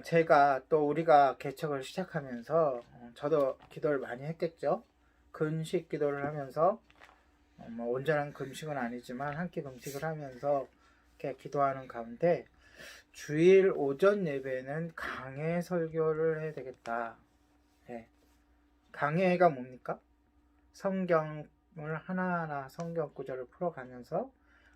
제가 또 우리가 개척을 시작하면서 저도 기도를 많이 했겠죠. 금식 기도를 하면서 뭐 온전한 금식은 아니지만 한 끼 금식을 하면서 이렇게 기도하는 가운데 주일 오전 예배는 강해 설교를 해야 되겠다. 예. 강해가 뭡니까? 성경을 하나하나 성경 구절을 풀어가면서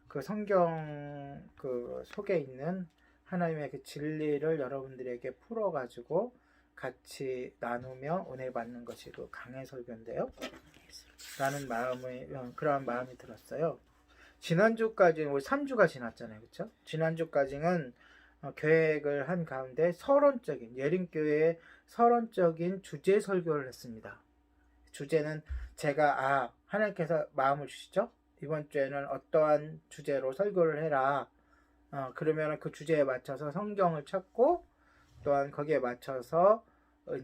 그 성경 그 속에 있는 하나님의 그 진리를 여러분들에게 풀어가지고 같이 나누며 은혜 받는 것이 그 강해 설교인데요. 라는 그런 마음이 들었어요. 지난주까지 우리 3주가 지났잖아요. 그렇죠? 지난주까지는 계획을 한 가운데 서론적인 예림교회의 서론적인 주제 설교를 했습니다. 주제는 제가 하나님께서 마음을 주시죠. 이번 주에는 어떠한 주제로 설교를 해라. 그러면 그 주제에 맞춰서 성경을 찾고 또한 거기에 맞춰서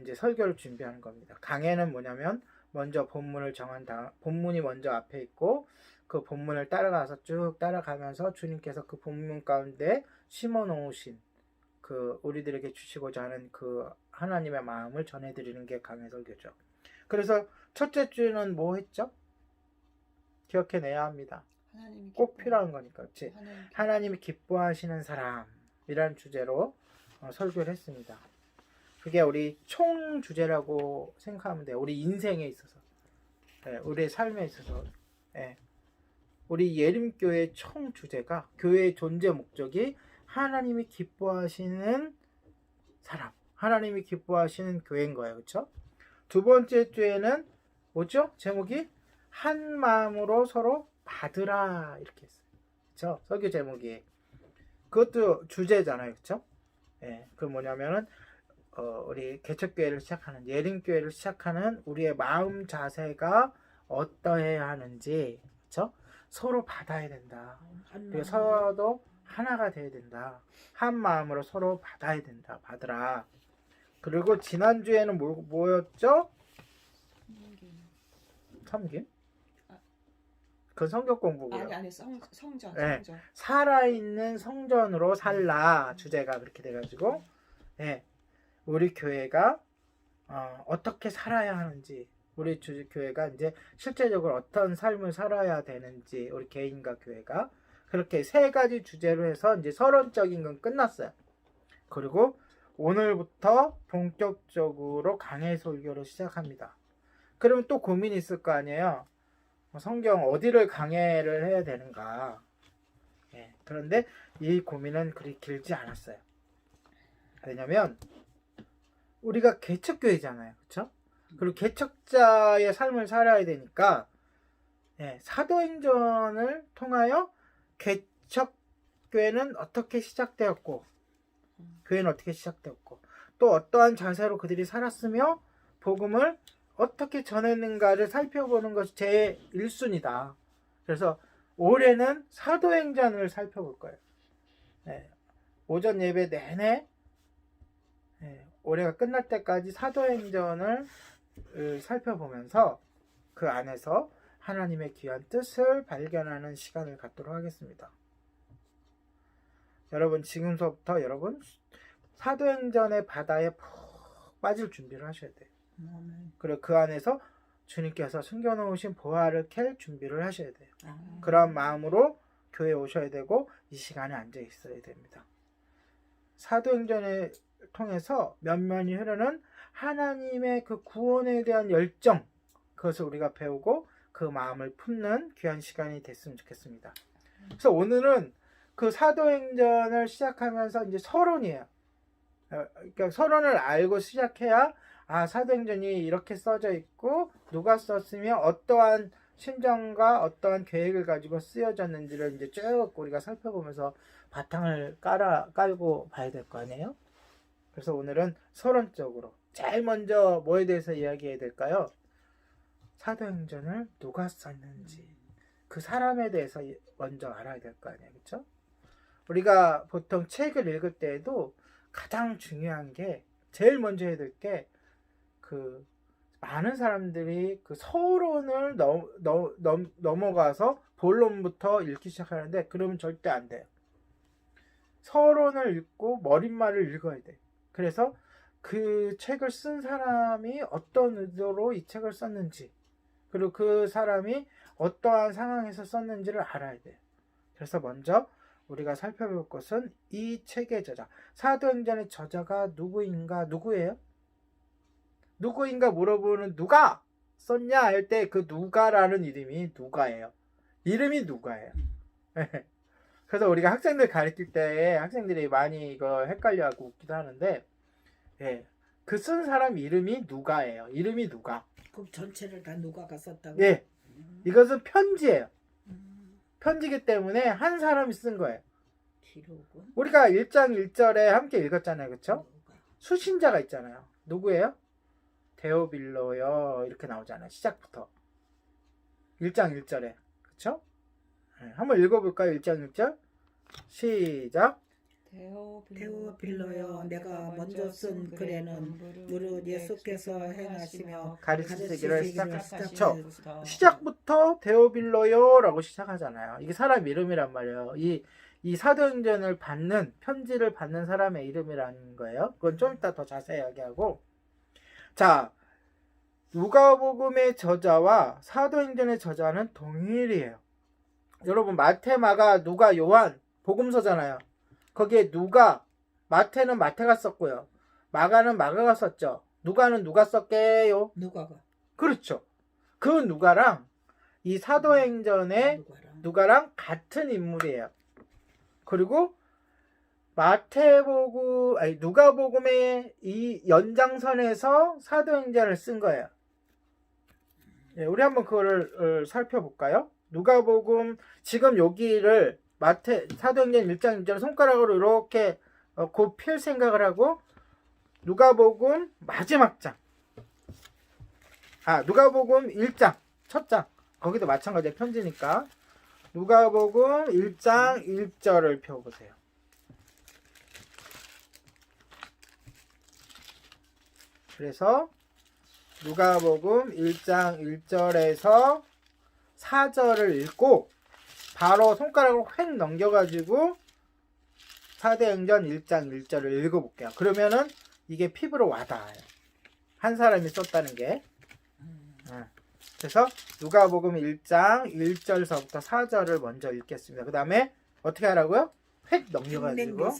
이제 설교를 준비하는 겁니다. 강해는 뭐냐면 먼저 본문을 정한 다음 본문이 먼저 앞에 있고 그 본문을 따라가서 쭉 따라가면서 주님께서 그 본문 가운데 심어 놓으신 그 우리들에게 주시고자 하는 그 하나님의 마음을 전해드리는 게 강해 설교죠. 그래서 첫째 주는 뭐 했죠? 기억해내야 합니다. 꼭 필요한 거니까. 그렇지? 하나님이 기뻐하시는 사람이라는 주제로 설교를 했습니다. 그게 우리 총 주제라고 생각하면 돼요. 우리 인생에 있어서, 우리 삶에 있어서, 우리 예림교회의 총 주제가 교회의 존재 목적이 하나님이 기뻐하시는 사람, 하나님이 기뻐하시는 교회인 거예요. 그렇죠? 두 번째 주에는 뭐죠? 제목이 한 마음으로 서로 받으라 이렇게 했어요. 그렇죠? 설교 제목이 그것도 주제잖아요. 그렇죠? 그 뭐냐면은 우리 개척교회를 시작하는 예림교회를 시작하는 우리의 마음 자세가 어떠해야 하는지, 그렇죠? 서로 받아야 된다. 그리고 서로도 하나가 돼야 된다. 한 마음으로 서로 받아야 된다. 받으라. 그리고 지난주에는 뭐였죠? 섬김? 그 성경 공부고요. 아니 성전. 살아있는 성전으로 살라 주제가 그렇게 돼가지고 우리 교회가 어떻게 살아야 하는지, 우리 교회가 이제 실제적으로 어떤 삶을 살아야 되는지, 우리 개인과 교회가 그렇게 세 가지 주제로 해서 이제 서론적인 건 끝났어요. 그리고 오늘부터 본격적으로 강해 설교를 시작합니다. 그러면 또 고민이 있을 거 아니에요. 성경 어디를 강해를 해야 되는가. 그런데 이 고민은 그리 길지 않았어요. 왜냐면 우리가 개척교회잖아요. 그렇죠? 그리고 개척자의 삶을 살아야 되니까 사도행전을 통하여 개척교회는 어떻게 시작되었고 교회는 어떻게 시작되었고 또 어떠한 자세로 그들이 살았으며 복음을 어떻게 전했는가를 살펴보는 것이 제 1순위다. 그래서 올해는 사도행전을 살펴볼 거예요. 오전 예배 내내 올해가 끝날 때까지 사도행전을 살펴보면서 그 안에서 하나님의 귀한 뜻을 발견하는 시간을 갖도록 하겠습니다. 여러분 지금서부터 사도행전의 바다에 푹 빠질 준비를 하셔야 돼요. 그리고 그 안에서 주님께서 숨겨놓으신 보화를 캘 준비를 하셔야 돼요. 그런 마음으로 교회에 오셔야 되고 이 시간에 앉아 있어야 됩니다. 사도행전을 통해서 면면이 흐르는 하나님의 그 구원에 대한 열정, 그것을 우리가 배우고 그 마음을 품는 귀한 시간이 됐으면 좋겠습니다. 그래서 오늘은 그 사도행전을 시작하면서 이제 서론이에요. 그러니까 서론을 알고 시작해야 사도행전이 이렇게 써져 있고 누가 썼으며 어떠한 심정과 어떠한 계획을 가지고 쓰여졌는지를 이제 쭉 우리가 살펴보면서 바탕을 깔고 봐야 될 거 아니에요? 그래서 오늘은 서론적으로 제일 먼저 뭐에 대해서 이야기해야 될까요? 사도행전을 누가 썼는지 그 사람에 대해서 먼저 알아야 될 거 아니에요, 그렇죠? 우리가 보통 책을 읽을 때에도 가장 중요한 게 제일 먼저 해야 될 게 그 많은 사람들이 그 서론을 넘어가서 본론부터 읽기 시작하는데 그러면 절대 안 돼요. 서론을 읽고 머릿말을 읽어야 돼. 그래서 그 책을 쓴 사람이 어떤 의도로 이 책을 썼는지, 그리고 그 사람이 어떠한 상황에서 썼는지를 알아야 돼요. 그래서 먼저 우리가 살펴볼 것은 이 책의 저자, 사도행전의 저자가 누구예요? 누구인가 물어보는 누가 썼냐 할 때 그 누가라는 이름이 누가예요. 이름이 누가예요. 그래서 우리가 학생들 가르칠 때 학생들이 많이 이거 헷갈려하고 웃기도 하는데, 예, 그 쓴 사람 이름이 누가예요. 이름이 누가. 그럼 전체를 다 누가가 썼다고? 예, 이것은 편지예요. 편지기 때문에 한 사람이 쓴 거예요. 기록은? 우리가 1장 1절에 함께 읽었잖아요. 그렇죠? 수신자가 있잖아요. 누구예요? 데오빌로요. 이렇게 나오잖아요. 시작부터. 1장 1절에. 그렇죠? 네, 한번 읽어볼까요? 1장 1절. 시작. 데오빌로여, 내가 먼저 쓴 글에는 무릇 예수께서 행하시며 가르치시기를 시작하시죠. 시작부터 데오빌로요 라고 시작하잖아요. 이게 사람 이름이란 말이에요. 이 사도행전을 받는, 편지를 받는 사람의 이름이라는 거예요. 그건 좀 이따 더 자세히 이야기하고. 자, 누가복음의 저자와 사도행전의 저자는 동일이에요. 여러분, 마태, 마가, 누가, 요한 복음서잖아요. 거기에 누가, 마태는 마태가 썼고요. 마가는 마가가 썼죠. 누가는 누가 썼게요? 누가가. 그렇죠. 그 누가랑 이 사도행전의 누가랑 같은 인물이에요. 그리고 누가복음의 이 연장선에서 사도행전을 쓴 거예요. 예, 우리 한번 그거를 살펴볼까요? 누가복음, 지금 여기를 사도행전 1장 1절 손가락으로 이렇게 곱필 생각을 하고, 누가복음 마지막 장, 누가복음 1장 첫 장, 거기도 마찬가지예요. 편지니까. 누가복음 1장 1절을 펴보세요. 그래서 누가복음 1장 1절에서 4절을 읽고 바로 손가락을 휙 넘겨가지고 사도행전 1장 1절을 읽어볼게요. 그러면은 이게 피부로 와닿아요. 한 사람이 썼다는 게. 그래서 누가복음 1장 1절서부터 4절을 먼저 읽겠습니다. 그 다음에 어떻게 하라고요? 휙 넘겨가지고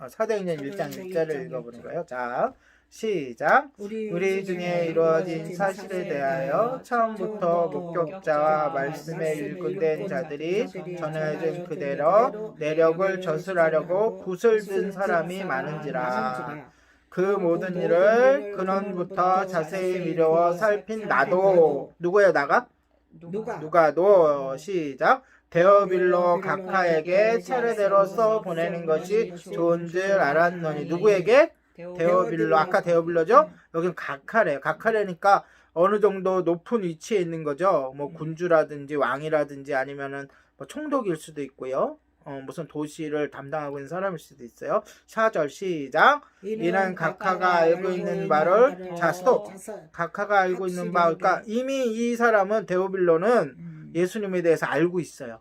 사도행전 1장 1절을 읽어보는 거예요. 자, 시작. 우리 중에 이루어진 사실에 대하여 처음부터 목격자와 말씀에 일꾼된 자들이 전해준 그대로 내력을 저술하려고 붓을 든 사람이 많은지라. 그 모든 일을 근원부터 자세히 미루어 살핀 나도. 누구예요? 나가? 누가도. 시작. 데오빌로 각하에게 차례대로 써 보내는 것이 좋은 줄 알았노니. 누구에게? 데오빌로. 아까 데오빌로죠? 여기는 각하래요. 각하래니까 어느 정도 높은 위치에 있는 거죠. 뭐 군주라든지 왕이라든지 아니면은 뭐 총독일 수도 있고요. 무슨 도시를 담당하고 있는 사람일 수도 있어요. 4절 시작. 이는 각하가 알고 있는 바를, 자 스톱. 각하가 알고 있는 바, 그러니까 이미 이 사람은, 데오빌로는 예수님에 대해서 알고 있어요.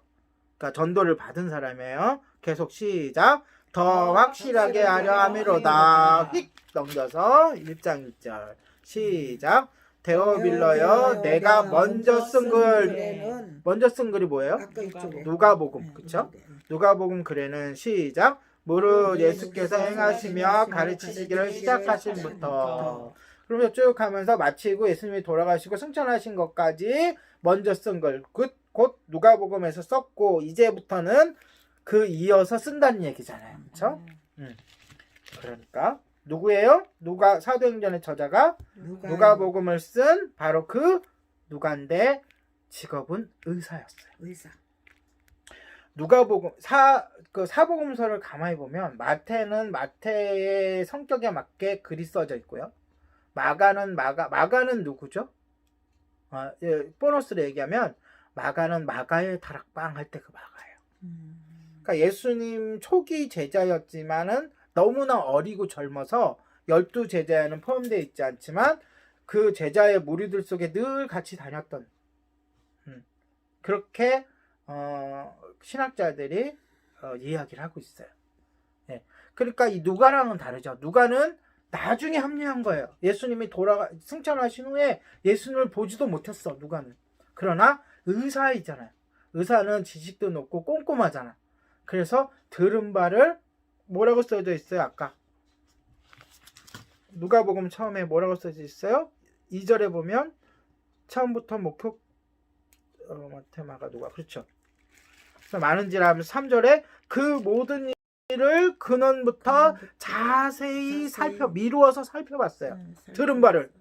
그러니까 전도를 받은 사람이에요. 계속 시작. 더 확실하게 하려 함이로다. 휙 넘겨서 1장 1절 시작. 데오빌로여, 내가 먼저 쓴 글. 먼저 쓴 글이 뭐예요? 누가복음. 그쵸? 누가복음 글에는 시작. 무릇 예수께서 행하시며 가르치시기를 시작하신부터. 그러면서 쭉 가면서 마치고 예수님이 돌아가시고 승천하신 것까지 먼저 쓴 글. 곧 누가복음에서 썼고, 이제부터는 그 이어서 쓴다는 얘기잖아요. 그쵸? 그러니까 누구예요? 사도행전의 저자가 누가복음을 쓴 바로 그 누가인데 직업은 의사였어요. 의사. 누가복음 사복음서를 가만히 보면 마태는 마태의 성격에 맞게 글이 써져 있고요. 마가는 누구죠? 보너스로 얘기하면 마가는 마가의 다락방 할 때 그 마가예요. 그러니까 예수님 초기 제자였지만은 너무나 어리고 젊어서 12제자에는 포함되어 있지 않지만 그 제자의 무리들 속에 늘 같이 다녔던, 그렇게 신학자들이 이야기를 하고 있어요. 네. 그러니까 이 누가랑은 다르죠. 누가는 나중에 합류한 거예요. 예수님이 승천하신 후에 예수님을 보지도 못했어, 누가는. 그러나 의사이잖아요. 의사는 지식도 높고 꼼꼼하잖아. 그래서 들은 바를 뭐라고 써져 있어요, 아까? 누가복음 처음에 뭐라고 써져 있어요? 2절에 보면 처음부터 목표 마테마가 누가 그렇죠. 그래서 많은지라 하면 3절에 그 모든 일을 근원부터 자세히 미루어서 살펴봤어요. 들은 바를.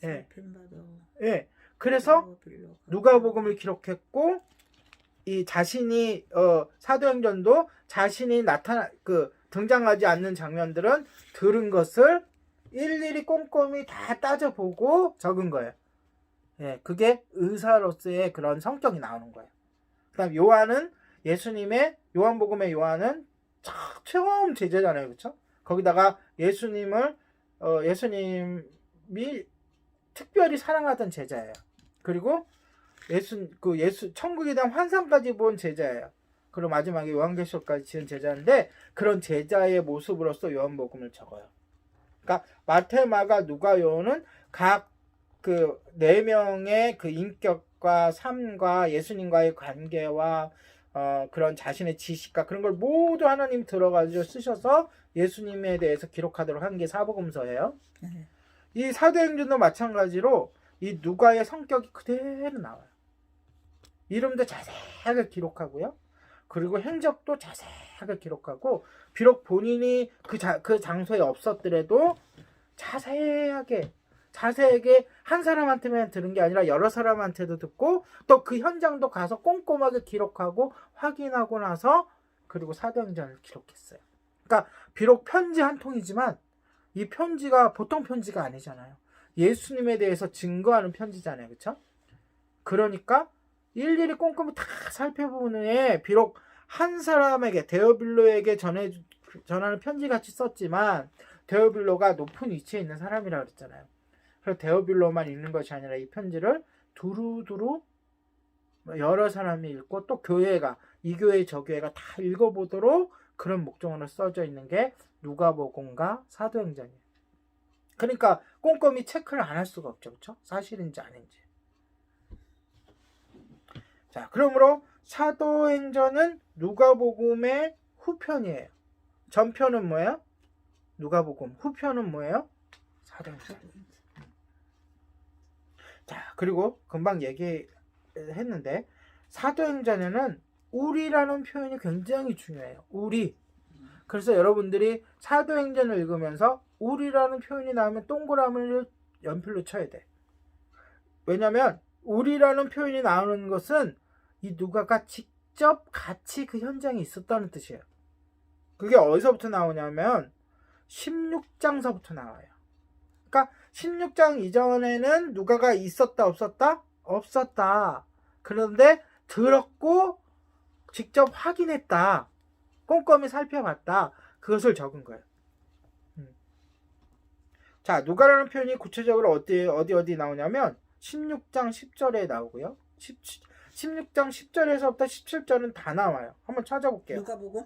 예. 예. 그래서 누가복음을 기록했고 이 자신이 사도행전도 자신이 등장하지 않는 장면들은 들은 것을 일일이 꼼꼼히 다 따져보고 적은 거예요. 예, 그게 의사로서의 그런 성격이 나오는 거예요. 그다음 요한복음의 요한은 처음 제자잖아요, 그렇죠? 거기다가 예수님이 특별히 사랑하던 제자예요. 그리고 천국에 대한 환상까지 본 제자예요. 그리고 마지막에 요한계시록까지 지은 제자인데 그런 제자의 모습으로서 요한복음을 적어요. 그러니까 마태, 마가, 누가, 요한은 각 그 네 명의 그 인격과 삶과 예수님과의 관계와 그런 자신의 지식과 그런 걸 모두 하나님 들어가지고 쓰셔서 예수님에 대해서 기록하도록 한 게 사복음서예요. 이 사도행전도 마찬가지로 이 누가의 성격이 그대로 나와요. 이름도 자세하게 기록하고요. 그리고 행적도 자세하게 기록하고 비록 본인이 그 장소에 없었더라도 자세하게 한 사람한테만 들은 게 아니라 여러 사람한테도 듣고 또 그 현장도 가서 꼼꼼하게 기록하고 확인하고 나서 그리고 사도행전을 기록했어요. 그러니까 비록 편지 한 통이지만 이 편지가 보통 편지가 아니잖아요. 예수님에 대해서 증거하는 편지잖아요. 그렇죠? 그러니까 일일이 꼼꼼히 다 살펴본 후에 비록 한 사람에게 데오빌로에게 전하는 편지같이 썼지만 데오빌로가 높은 위치에 있는 사람이라고 그랬잖아요. 그래서 데오빌로만 읽는 것이 아니라 이 편지를 두루두루 여러 사람이 읽고 또 이 교회 저 교회가 다 읽어보도록 그런 목적으로 써져 있는 게 누가복음과 사도행전이에요. 그러니까 꼼꼼히 체크를 안 할 수가 없죠. 그렇죠? 사실인지 아닌지. 자, 그러므로 사도행전은 누가복음의 후편이에요. 전편은 뭐예요? 누가복음. 후편은 뭐예요? 사도행전. 자, 그리고 금방 얘기했는데 사도행전에는 우리라는 표현이 굉장히 중요해요. 우리. 그래서 여러분들이 사도행전을 읽으면서 우리라는 표현이 나오면 동그라미를 연필로 쳐야 돼. 왜냐면 우리라는 표현이 나오는 것은 이 누가가 직접 같이 그 현장에 있었다는 뜻이에요. 그게 어디서부터 나오냐면 16장서부터 나와요. 그러니까 16장 이전에는 누가가 있었다 없었다? 없었다. 그런데 들었고 직접 확인했다. 꼼꼼히 살펴봤다. 그것을 적은 거예요. 자, 누가라는 표현이 구체적으로 어디 나오냐면 16장 10절에 나오고요. 16장 10절에서부터 17절은 다 나와요. 한번 찾아볼게요. 누가복음?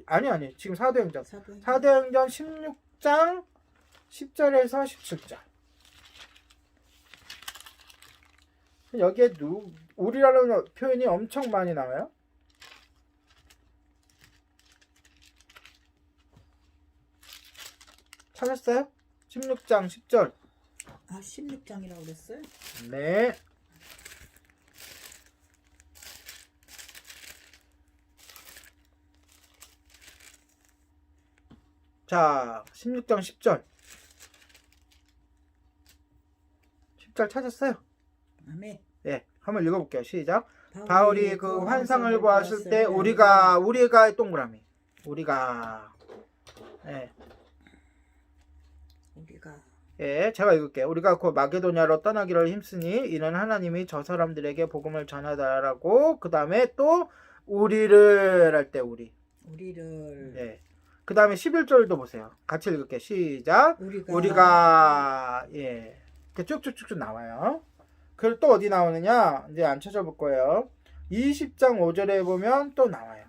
아니. 지금 사도행전 16장 10절에서 17절. 여기에 우리라는 표현이 엄청 많이 나와요. 찾았어요? 16장 10절. 아, 16장이라고 그랬어요? 네. 자, 16장 10절. 10절 찾았어요? 아멘. 네, 한번 읽어볼게요. 시작. 바울이 그 환상을 보았을 때 우리가 동그라미. 네. 예, 제가 읽을게요. 우리가 곧 마게도냐로 떠나기를 힘쓰니 이는 하나님이 저 사람들에게 복음을 전하다라고. 그 다음에 또 우리를 할 때 우리를. 네. 그 다음에 11절도 보세요. 같이 읽을게요. 시작. 우리가 예, 이렇게 쭉쭉쭉 나와요. 그리고 또 어디 나오느냐? 이제 안 찾아볼 거예요. 20장 5절에 보면 또 나와요.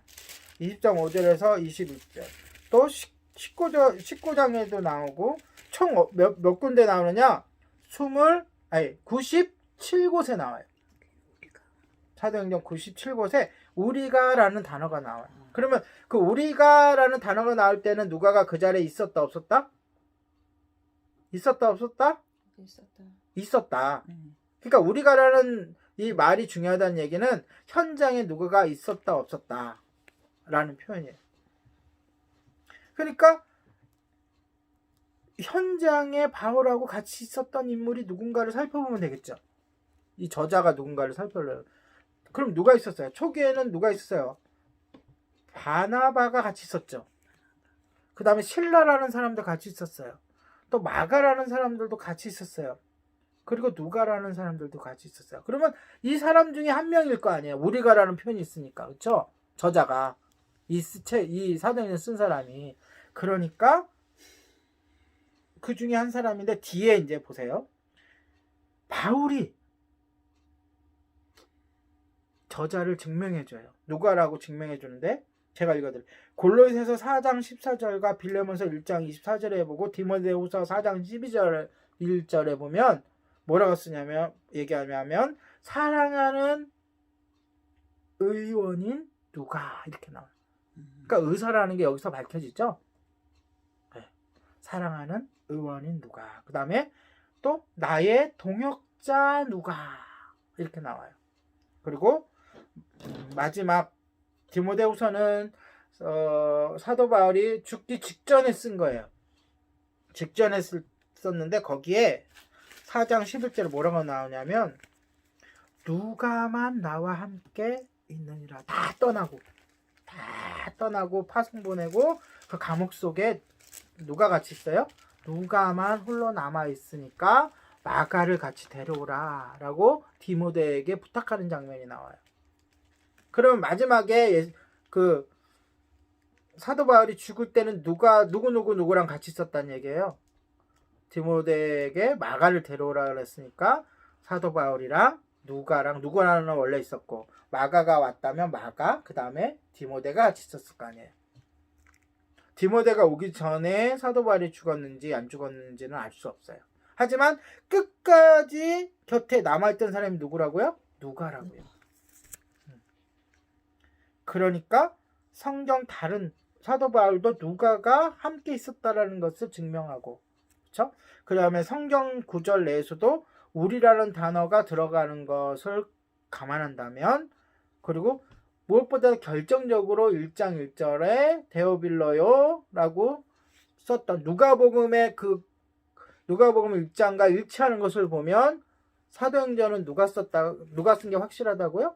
20장 5절에서 21절. 또 19장에도 나오고 총 몇 군데 나오느냐? 97곳에 나와요. 사도행전 97곳에 우리가라는 단어가 나와요. 그러면 그 우리가라는 단어가 나올 때는 누가가 그 자리에 있었다 없었다? 있었다 없었다? 있었다. 그러니까 우리가라는 이 말이 중요하다는 얘기는 현장에 누가가 있었다 없었다 라는 표현이에요. 그러니까 현장에 바울하고 같이 있었던 인물이 누군가를 살펴보면 되겠죠. 이 저자가 누군가를 살펴보려면. 그럼 누가 있었어요? 초기에는 누가 있었어요? 바나바가 같이 있었죠. 그 다음에 실라라는 사람도 같이 있었어요. 또 마가라는 사람들도 같이 있었어요. 그리고 누가라는 사람들도 같이 있었어요. 그러면 이 사람 중에 한 명일 거 아니에요. 우리가라는 표현이 있으니까. 그렇죠? 저자가 이 사도행전 쓴 사람이. 그러니까 그 중에 한 사람인데 뒤에 이제 보세요. 바울이 저자를 증명해줘요. 누가라고 증명해주는데 제가 읽어드릴게요. 골로새서 4장 14절과 빌레몬서 1장 24절에 보고 디모데후서 4장 1절에 보면 뭐라고 쓰냐면 얘기하면 사랑하는 의원인 누가 이렇게 나와요. 그러니까 의사라는 게 여기서 밝혀지죠. 네. 사랑하는 의원인 누가. 그 다음에 또 나의 동역자 누가 이렇게 나와요. 그리고 마지막 디모데후서는 사도 바울이 죽기 직전에 쓴 거예요. 직전에 썼는데 거기에 4장 11절에 뭐라고 나오냐면 누가만 나와 함께 있느니라. 다 떠나고 파송 보내고 그 감옥 속에 누가 같이 있어요? 누가만 홀로 남아 있으니까 마가를 같이 데려오라 라고 디모데에게 부탁하는 장면이 나와요. 그러면 마지막에 그 사도 바울이 죽을 때는 누구랑 같이 있었다는 얘기예요. 디모데에게 마가를 데려오라 그랬으니까 사도 바울이랑 누가는 원래 있었고 마가가 왔다면 마가 그 다음에 디모데가 같이 있었을 거 아니에요. 디모데가 오기 전에 사도 바울이 죽었는지 안 죽었는지는 알 수 없어요. 하지만 끝까지 곁에 남아있던 사람이 누구라고요? 누가라고요. 그러니까 성경 다른 사도 바울도 누가가 함께 있었다라는 것을 증명하고, 그렇죠? 그 다음에 성경 구절 내에서도 우리라는 단어가 들어가는 것을 감안한다면, 그리고 무엇보다 결정적으로 1장 1절에 데오빌로요라고 썼던 누가복음 1장과 일치하는 것을 보면 사도행전은 누가 쓴 게 확실하다고요?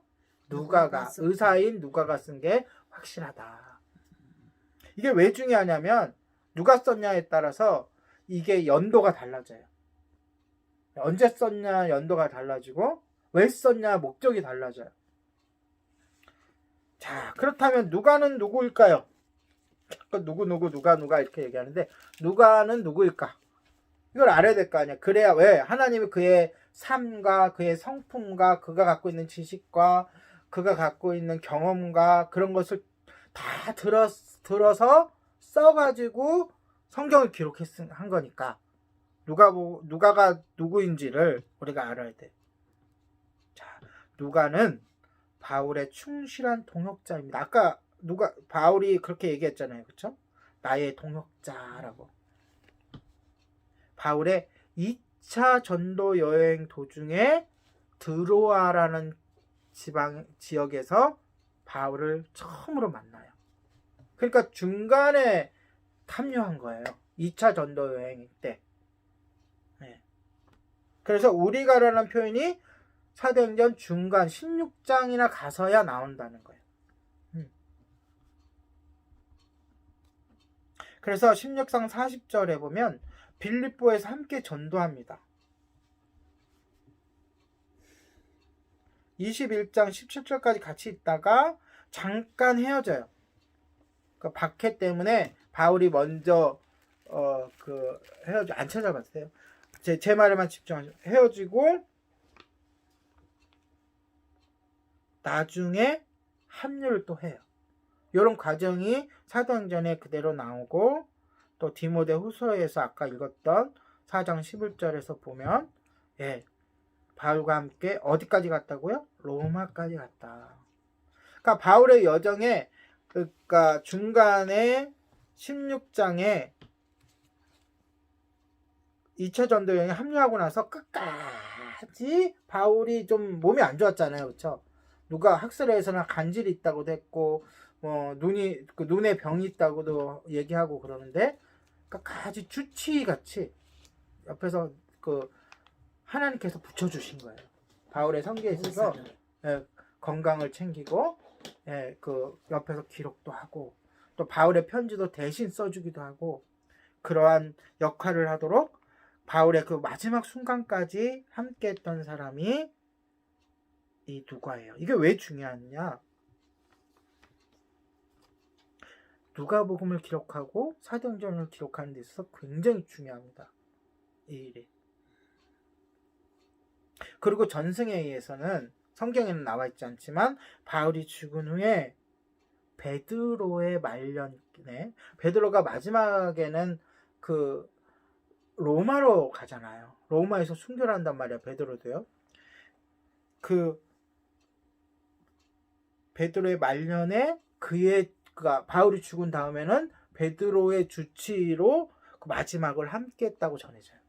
누가가 의사인 누가가 쓴 게 확실하다. 이게 왜 중요하냐면 누가 썼냐에 따라서 이게 연도가 달라져요. 언제 썼냐 연도가 달라지고 왜 썼냐 목적이 달라져요. 자, 그렇다면 누가는 누구일까요? 누가 이렇게 얘기하는데 누가는 누구일까? 이걸 알아야 될 거 아니야. 그래야 왜? 하나님이 그의 삶과 그의 성품과 그가 갖고 있는 지식과 그가 갖고 있는 경험과 그런 것을 다 들어서 써가지고 성경을 한 거니까 누가가 누구인지를 우리가 알아야 돼. 자, 누가는 바울의 충실한 동역자입니다. 아까 바울이 그렇게 얘기했잖아요. 그렇죠? 나의 동역자라고. 바울의 2차 전도 여행 도중에 드로아라는 지역에서 바울을 처음으로 만나요. 그러니까 중간에 합류한 거예요. 2차 전도 여행 때. 네. 그래서 우리가라는 표현이 사도행전 중간 16장이나 가서야 나온다는 거예요. 그래서 16장 40절에 보면 빌립보에서 함께 전도합니다. 21장 17절까지 같이 있다가 잠깐 헤어져요. 그 박해 때문에 바울이 먼저 안 찾아봤어요. 제 말에만 집중하죠. 헤어지고 나중에 합류를 또 해요. 이런 과정이 사도행전에 그대로 나오고 또 디모데 후서에서 아까 읽었던 4장 11절에서 보면 바울과 함께 어디까지 갔다고요? 로마까지 갔다. 그러니까 바울의 여정에 그러니까 중간에 16장에 2차 전도 여행에 합류하고 나서 끝까지 바울이 좀 몸이 안 좋았잖아요. 그렇죠? 누가 학설에서는 간질이 있다고도 했고 눈에 병이 있다고도 얘기하고 그러는데 끝까지 주치같이 옆에서 하나님께서 붙여주신 거예요. 바울의 성계에 있어서 건강을 챙기고 옆에서 기록도 하고 또 바울의 편지도 대신 써주기도 하고 그러한 역할을 하도록 바울의 그 마지막 순간까지 함께했던 사람이 이 누가예요. 이게 왜 중요하냐? 누가복음을 기록하고 사도행전을 기록하는 데 있어서 굉장히 중요합니다. 이 일이. 그리고 전승에 의해서는 성경에는 나와 있지 않지만 바울이 죽은 후에 베드로의 말년에 베드로가 마지막에는 로마로 가잖아요. 로마에서 순교를 한단 말이야. 베드로도요. 베드로의 말년에 바울이 죽은 다음에는 베드로의 주치로 마지막을 함께 했다고 전해져요.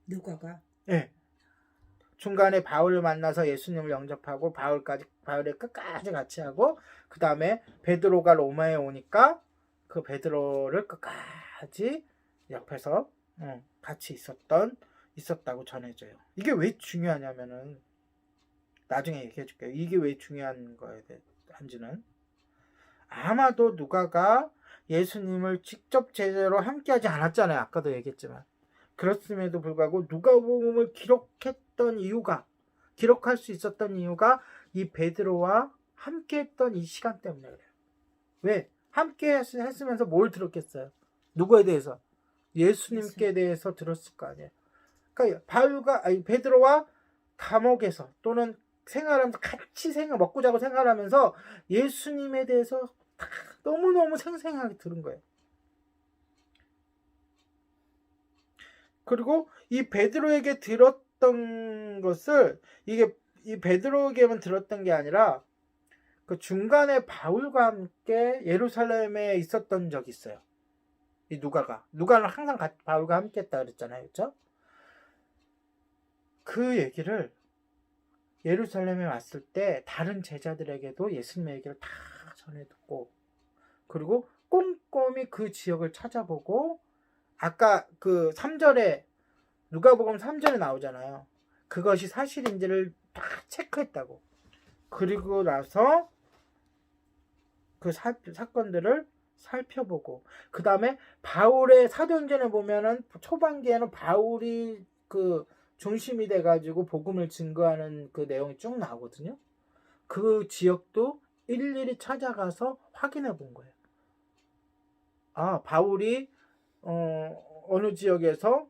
누가가? 네. 중간에 바울을 만나서 예수님을 영접하고 바울의 끝까지 같이 하고 그 다음에 베드로가 로마에 오니까 그 베드로를 끝까지 옆에서 같이 있었다고 전해져요. 이게 왜 중요하냐면은 나중에 얘기해 줄게요. 이게 왜 중요한 거에 한지는 아마도 누가가 예수님을 직접 제대로 함께하지 않았잖아요. 아까도 얘기했지만 그렇음에도 불구하고 누가복음을 기록할 수 있었던 이유가 이 베드로와 함께했던 이 시간 때문에 그래요. 왜? 함께 했으면서 뭘 들었겠어요? 누구에 대해서? 예수님께 대해서 들었을 거 아니에요. 그러니까 베드로와 감옥에서 또는 생활하면서 같이 먹고 자고 생활하면서 예수님에 대해서 너무너무 생생하게 들은 거예요. 그리고 이 베드로에게 들었던 것을 이 베드로에게만 들었던 게 아니라 그 중간에 바울과 함께 예루살렘에 있었던 적이 있어요. 이 누가는 항상 바울과 함께 했다 그랬잖아요. 그렇죠? 그 얘기를 예루살렘에 왔을 때 다른 제자들에게도 예수님의 얘기를 다 전해 듣고 그리고 꼼꼼히 그 지역을 찾아보고 아까 그 3절에 누가복음 3절에 나오잖아요. 그것이 사실인지를 다 체크했다고. 그리고 나서 그 사건들을 살펴보고 그 다음에 바울의 사도행전에 보면은 초반기에는 바울이 중심이 돼가지고 복음을 증거하는 그 내용이 쭉 나오거든요. 그 지역도 일일이 찾아가서 확인해 본 거예요. 바울이 어느 지역에서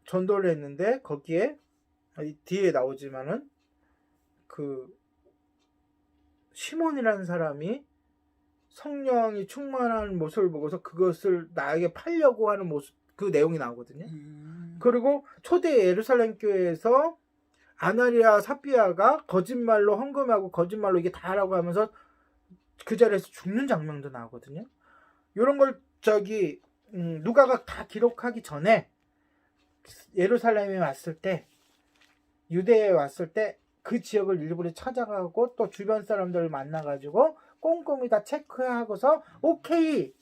전도를 했는데 거기에 뒤에 나오지만은 시몬이라는 사람이 성령이 충만한 모습을 보고서 그것을 나에게 팔려고 하는 모습 그 내용이 나오거든요. 그리고 초대 예루살렘 교회에서 아나니아 사피아가 거짓말로 헌금하고 거짓말로 이게 다라고 하면서 그 자리에서 죽는 장면도 나오거든요. 이런 걸 누가가 다 기록하기 전에 예루살렘에 왔을 때 유대에 왔을 때 그 지역을 일부러 찾아가고 또 주변 사람들을 만나가지고 꼼꼼히 다 체크하고서 오케이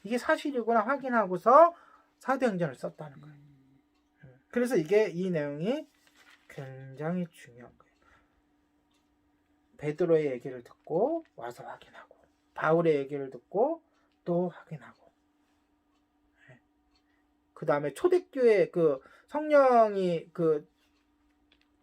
이게 사실이구나 확인하고서 사도행전을 썼다는 거예요. 그래서 이 내용이 굉장히 중요한 거예요. 베드로의 얘기를 듣고 와서 확인하고 바울의 얘기를 듣고 또 확인하고 그 다음에 초대교회 성령이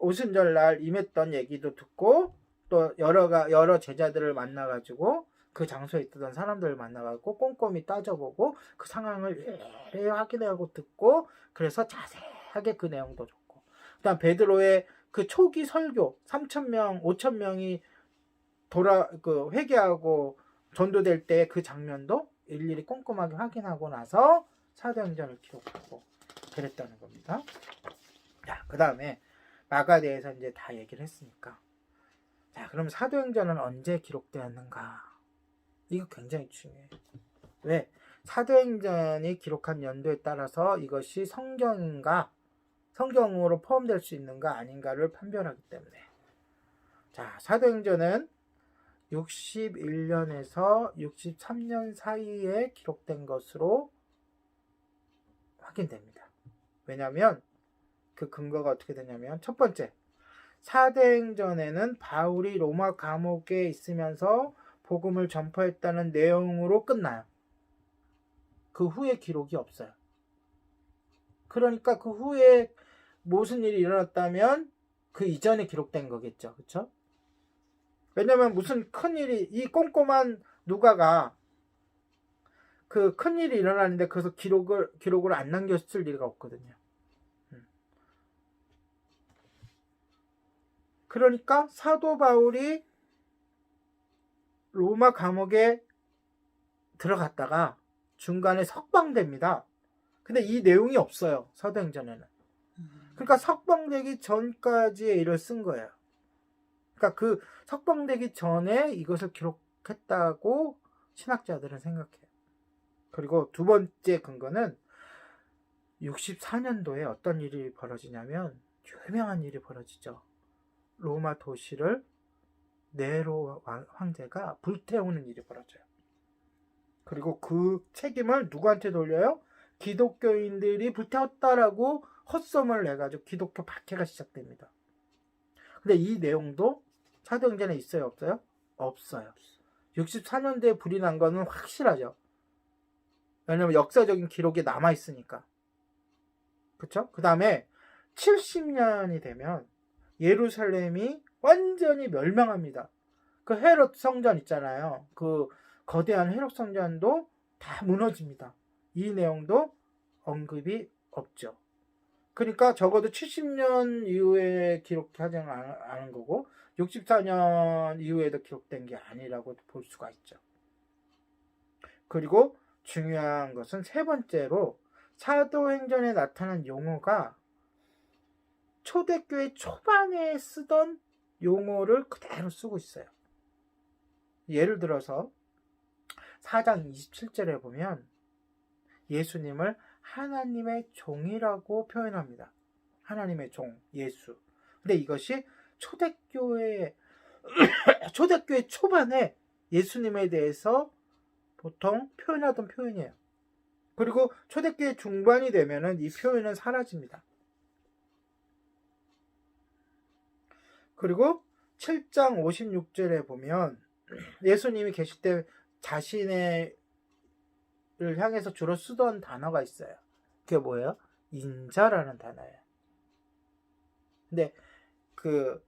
오순절날 임했던 얘기도 듣고 또 여러 제자들을 만나가지고 그 장소에 있던 사람들을 만나가지고 꼼꼼히 따져보고 그 상황을 확인하고 듣고 그래서 자세하게 그 내용도 좋고 그다음 베드로의 그 초기 설교 3,000명 5,000명이 회개하고 전도될 때 그 장면도 일일이 꼼꼼하게 확인하고 나서 사도행전을 기록하고 그랬다는 겁니다. 자, 그 다음에 마가에 대해서 이제 다 얘기를 했으니까, 자, 그럼 사도행전은 언제 기록되었는가? 이거 굉장히 중요해요. 왜? 사도행전이 기록한 연도에 따라서 이것이 성경인가, 성경으로 포함될 수 있는가 아닌가를 판별하기 때문에. 자, 사도행전은 61년에서 63년 사이에 기록된 것으로 확인됩니다. 왜냐하면 그 근거가 어떻게 되냐면, 첫 번째, 사도행전에는 바울이 로마 감옥에 있으면서 복음을 전파했다는 내용으로 끝나요. 그 후에 기록이 없어요. 그러니까 그 후에 무슨 일이 일어났다면 그 이전에 기록된 거겠죠. 그렇죠? 왜냐면 무슨 큰일이, 이 꼼꼼한 누가가 그 큰일이 일어나는데 그래서 기록을 안 남겼을 리가 없거든요. 그러니까 사도 바울이 로마 감옥에 들어갔다가 중간에 석방됩니다. 근데 이 내용이 없어요. 사도행전에는. 그러니까 석방되기 전까지의 일을 쓴 거예요. 그러니까 그 석방되기 전에 이것을 기록했다고 신학자들은 생각해요. 그리고 두 번째 근거는 64년도에 어떤 일이 벌어지냐면, 유명한 일이 벌어지죠. 로마 도시를 네로 황제가 불태우는 일이 벌어져요. 그리고 그 책임을 누구한테 돌려요? 기독교인들이 불태웠다라고 헛소문을 내가지고 기독교 박해가 시작됩니다. 근데 이 내용도 사도행전에 있어요, 없어요? 없어요. 64년도에 불이 난 거는 확실하죠. 왜냐면 역사적인 기록이 남아있으니까. 그쵸? 그 다음에 70년이 되면 예루살렘이 완전히 멸망합니다. 그 헤롯 성전 있잖아요. 그 거대한 헤롯 성전도 다 무너집니다. 이 내용도 언급이 없죠. 그러니까 적어도 70년 이후에 기록하지 않은 거고 64년 이후에도 기록된 게 아니라고 볼 수가 있죠. 그리고 중요한 것은 세 번째로, 사도행전에 나타난 용어가 초대교회 초반에 쓰던 용어를 그대로 쓰고 있어요. 예를 들어서 4장 27절에 보면 예수님을 하나님의 종이라고 표현합니다. 하나님의 종, 예수. 근데 이것이 초대교회 초반에 예수님에 대해서 보통 표현하던 표현이에요. 그리고 초대교회 중반이 되면은 이 표현은 사라집니다. 그리고 7장 56절에 보면 예수님이 계실 때 자신을 향해서 주로 쓰던 단어가 있어요. 그게 뭐예요? 인자라는 단어예요. 근데 그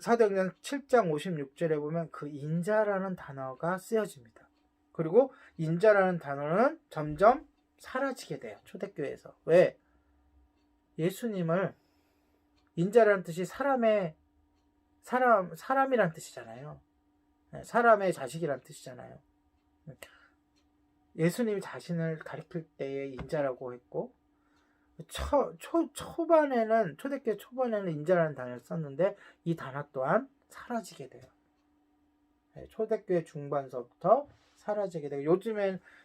사도행전 7장 56절에 보면 그 인자라는 단어가 쓰여집니다. 그리고 인자라는 단어는 점점 사라지게 돼요. 초대교회에서. 왜? 예수님을, 인자라는 뜻이 사람이란 뜻이잖아요. 사람의 자식이란 뜻이잖아요. 예수님이 자신을 가리킬 때에 인자라고 했고, 초반에는, 초대교회 초반에는 인자라는 단어를 썼는데 이 단어 또한 사라지게 돼요. 초대교회 중반서부터 사라지게 되고,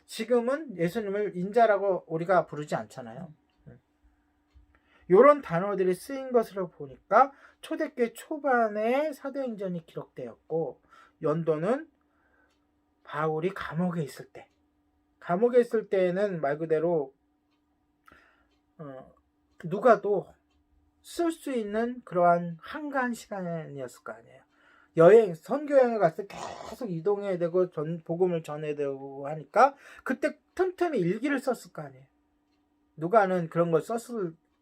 지금은 예수님을 인자라고 우리가 부르지 않잖아요. 이런 단어들이 쓰인 것으로 보니까 초대교회 초반에 사도행전이 기록되었고, 연도는 바울이 감옥에 있을 때는 말 그대로 누가도 쓸 수 있는 그러한 한가한 시간이었을 거 아니에요. 선교여행을 갔을 때 계속 이동해야 되고 복음을 전해야 되고 하니까 그때 틈틈이 일기를 썼을 거 아니에요. 누가는 그런 걸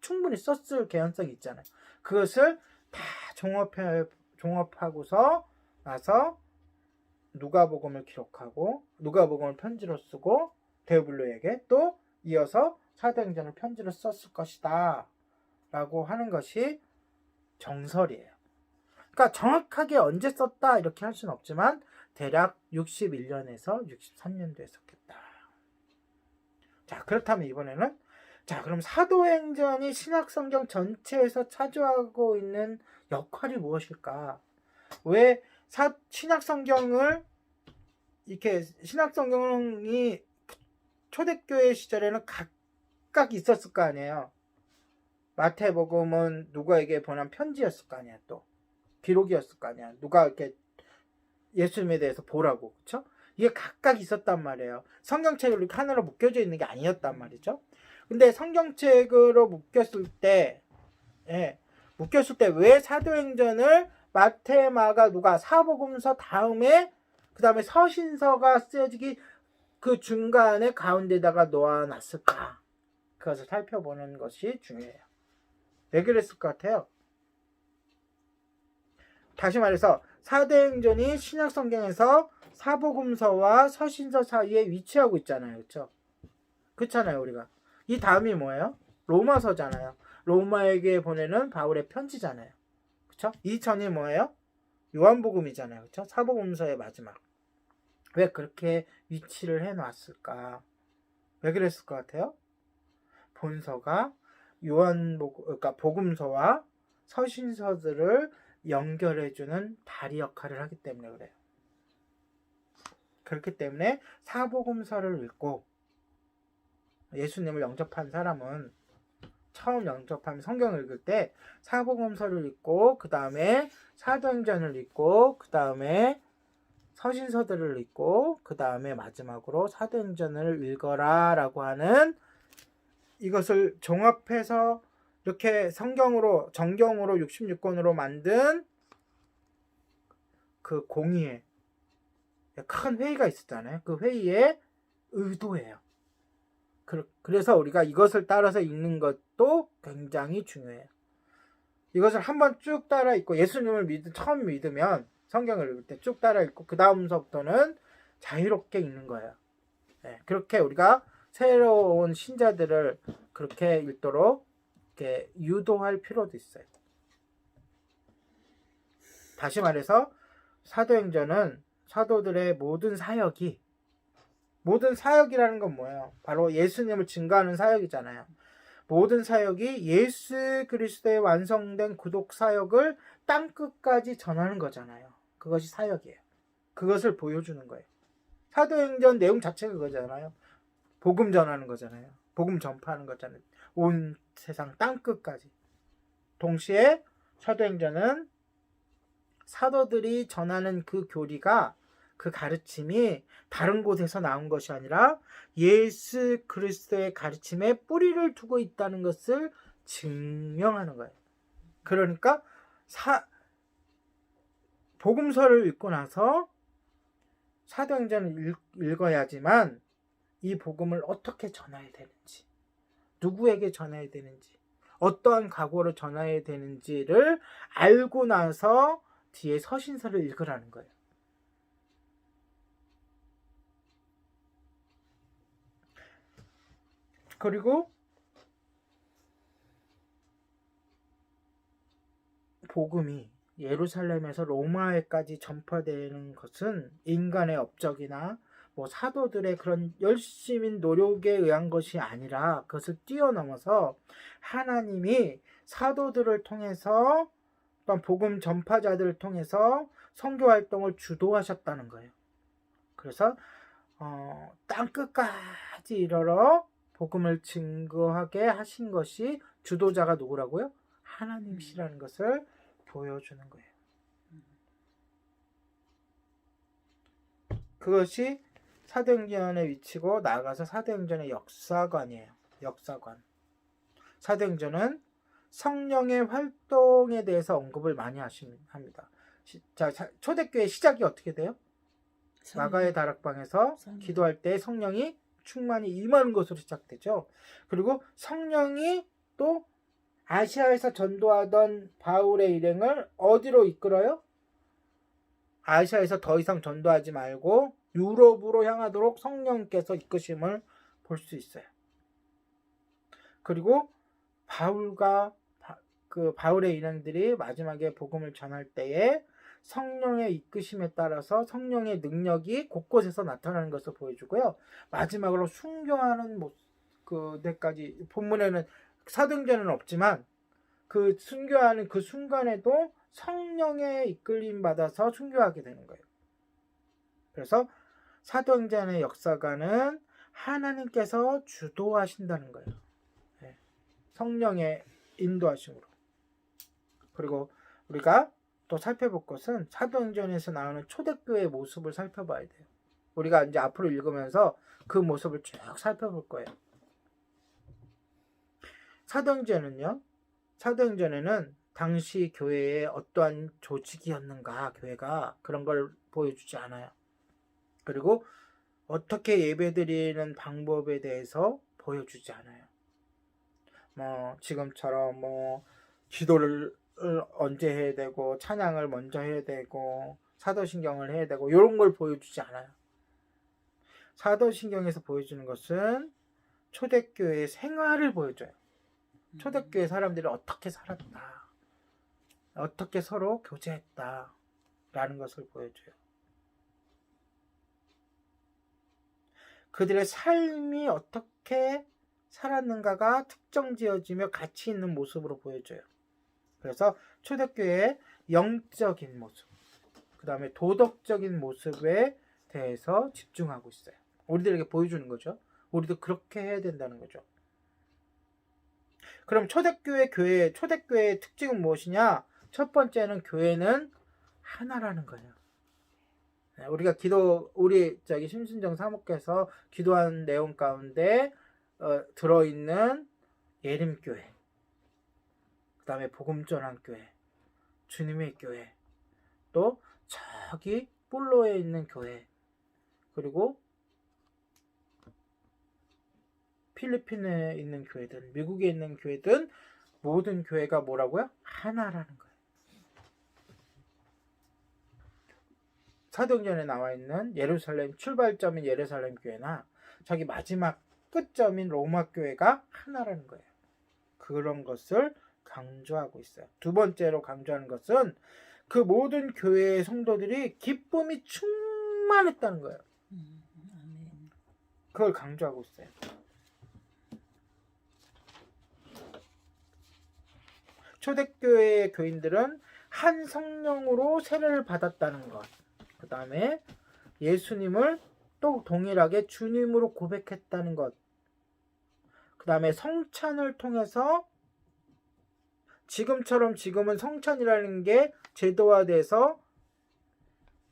충분히 썼을 개연성이 있잖아요. 그것을 다 종합하고서 나서 누가복음을 기록하고 누가복음을 편지로 쓰고 데오빌로에게 또 이어서 사도행전을 편지로 썼을 것이다 라고 하는 것이 정설이에요. 그러니까 정확하게 언제 썼다 이렇게 할 수는 없지만 대략 61년에서 63년도에 썼겠다. 자, 그렇다면 이번에는 자, 그럼 사도행전이 신약성경 전체에서 차지하고 있는 역할이 무엇일까? 왜 신약성경을 이렇게 신약성경이 초대교회 시절에는 각각 있었을 거 아니에요. 마태복음은 누구에게 보낸 편지였을 거 아니야, 또 기록이었을 거 아니야. 누가 이렇게 예수님에 대해서 보라고, 그렇죠? 이게 각각 있었단 말이에요. 성경책으로 이렇게 하나로 묶여져 있는 게 아니었단 말이죠. 근데 성경책으로 묶였을 때 왜 사도행전을 마태, 마가, 누가 사복음서 다음에 그 다음에 서신서가 쓰여지기 그 중간에 가운데다가 놓아놨을까? 그것을 살펴보는 것이 중요해요. 왜 그랬을 것 같아요? 다시 말해서 사도행전이 신약성경에서 사복음서와 서신서 사이에 위치하고 있잖아요. 그렇죠? 그렇잖아요. 우리가 이 다음이 뭐예요? 로마서잖아요. 로마에게 보내는 바울의 편지잖아요. 그렇죠? 이 전이 뭐예요? 요한복음이잖아요. 그렇죠? 사복음서의 마지막. 왜 그렇게 위치를 해놨을까? 왜 그랬을 것 같아요? 본서가 그러니까 복음서와 서신서들을 연결해주는 다리 역할을 하기 때문에 그래요. 그렇기 때문에 사복음서를 읽고 예수님을 영접한 사람은 처음 영접하면 성경을 읽을 때 사복음서를 읽고 그 다음에 사도행전을 읽고 그 다음에 서신서들을 읽고 그 다음에 마지막으로 사도행전을 읽어라 라고 하는 이것을 종합해서 이렇게 정경으로 66권으로 만든 그 공의회 큰 회의가 있었잖아요. 그 회의의 의도예요. 그래서 우리가 이것을 따라서 읽는 것도 굉장히 중요해요. 이것을 한번 쭉 따라 읽고 예수님을 처음 믿으면 성경을 읽을 때 쭉 따라 읽고 그 다음서부터는 자유롭게 읽는 거예요. 네, 그렇게 우리가 새로운 신자들을 그렇게 읽도록 이렇게 유도할 필요도 있어요. 다시 말해서 사도행전은 사도들의 모든 사역이라는 건 뭐예요? 바로 예수님을 증거하는 사역이잖아요. 모든 사역이 예수 그리스도의 완성된 구속 사역을 땅끝까지 전하는 거잖아요. 그것이 사역이에요. 그것을 보여주는 거예요. 사도행전 내용 자체가 그거잖아요. 복음 전하는 거잖아요. 복음 전파하는 거잖아요. 온 세상 땅끝까지. 동시에 사도행전은 사도들이 전하는 그 교리가 그 가르침이 다른 곳에서 나온 것이 아니라 예수 그리스도의 가르침에 뿌리를 두고 있다는 것을 증명하는 거예요. 그러니까 복음서를 읽고 나서 사도행전을 읽어야지만 이 복음을 어떻게 전해야 되는지, 누구에게 전해야 되는지, 어떠한 각오로 전해야 되는지를 알고 나서 뒤에 서신서를 읽으라는 거예요. 그리고 복음이 예루살렘에서 로마에까지 전파되는 것은 인간의 업적이나 사도들의 그런 열심인 노력에 의한 것이 아니라 그것을 뛰어넘어서 하나님이 사도들을 통해서 또한 복음 전파자들을 통해서 선교 활동을 주도하셨다는 거예요. 그래서 땅끝까지 이르러 복음을 증거하게 하신 것이 주도자가 누구라고요? 하나님이시라는 것을 보여주는 거예요. 그것이 사도행전의 위치고 나아가서 사도행전의 역사관이에요. 역사관. 사도행전은 성령의 활동에 대해서 언급을 많이 합니다. 초대교회 시작이 어떻게 돼요? 마가의 다락방에서 기도할 때 성령이 충만히 임하는 것으로 시작되죠. 그리고 성령이 또 아시아에서 전도하던 바울의 일행을 어디로 이끌어요? 아시아에서 더 이상 전도하지 말고 유럽으로 향하도록 성령께서 이끄심을 볼 수 있어요. 그리고 바울의 일행들이 마지막에 복음을 전할 때에 성령의 이끄심에 따라서 성령의 능력이 곳곳에서 나타나는 것을 보여주고요. 마지막으로 순교하는 그 데까지 본문에는 사도행전은 없지만 그 순교하는 그 순간에도 성령의 이끌림 받아서 순교하게 되는 거예요. 그래서 사도행전의 역사가는 하나님께서 주도하신다는 거예요. 성령의 인도하심으로. 그리고 우리가 또 살펴볼 것은 사도행전에서 나오는 초대교회의 모습을 살펴봐야 돼요. 우리가 이제 앞으로 읽으면서 그 모습을 쭉 살펴볼 거예요. 사도행전에는 당시 교회의 어떠한 조직이었는가, 교회가 그런 걸 보여주지 않아요. 그리고 어떻게 예배드리는 방법에 대해서 보여주지 않아요. 지금처럼 기도를 언제 해야 되고 찬양을 먼저 해야 되고 사도신경을 해야 되고 이런 걸 보여주지 않아요. 사도신경에서 보여주는 것은 초대교회의 생활을 보여줘요. 초대교회 사람들이 어떻게 살았다, 어떻게 서로 교제했다 라는 것을 보여줘요. 그들의 삶이 어떻게 살았는가가 특정지어지며 가치 있는 모습으로 보여줘요. 그래서 초대교회의 영적인 모습, 그 다음에 도덕적인 모습에 대해서 집중하고 있어요. 우리들에게 보여주는 거죠. 우리도 그렇게 해야 된다는 거죠. 그럼 초대교회의 특징은 무엇이냐? 첫 번째는 교회는 하나라는 거예요. 우리가 우리 심순정 사목께서 기도한 내용 가운데 들어있는 예림교회, 그 다음에 복음전환교회, 주님의 교회, 또 저기 볼로에 있는 교회, 그리고 필리핀에 있는 교회든 미국에 있는 교회든 모든 교회가 뭐라고요? 하나라는 거예요. 사도행전에 나와 있는 출발점인 예루살렘 교회나 자기 마지막 끝점인 로마 교회가 하나라는 거예요. 그런 것을 강조하고 있어요. 두 번째로 강조하는 것은 그 모든 교회의 성도들이 기쁨이 충만했다는 거예요. 그걸 강조하고 있어요. 초대교회의 교인들은 한 성령으로 세례를 받았다는 것, 그 다음에 예수님을 또 동일하게 주님으로 고백했다는 것, 그 다음에 성찬을 통해서 지금은 성찬이라는 게 제도화돼서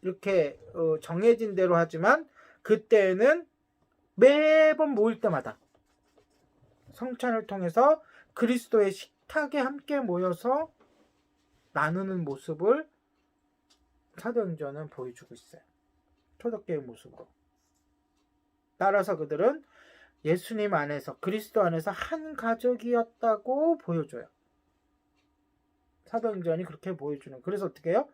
이렇게 정해진 대로 하지만 그때는 매번 모일 때마다 성찬을 통해서 그리스도의 식탁에 함께 모여서 나누는 모습을 사도행전은 보여주고 있어요. 초대교회의 모습으로. 따라서 그들은 예수님 안에서, 그리스도 안에서 한 가족이었다고 보여줘요. 사도행전이 그렇게 보여주는. 그래서 어떻게 해요?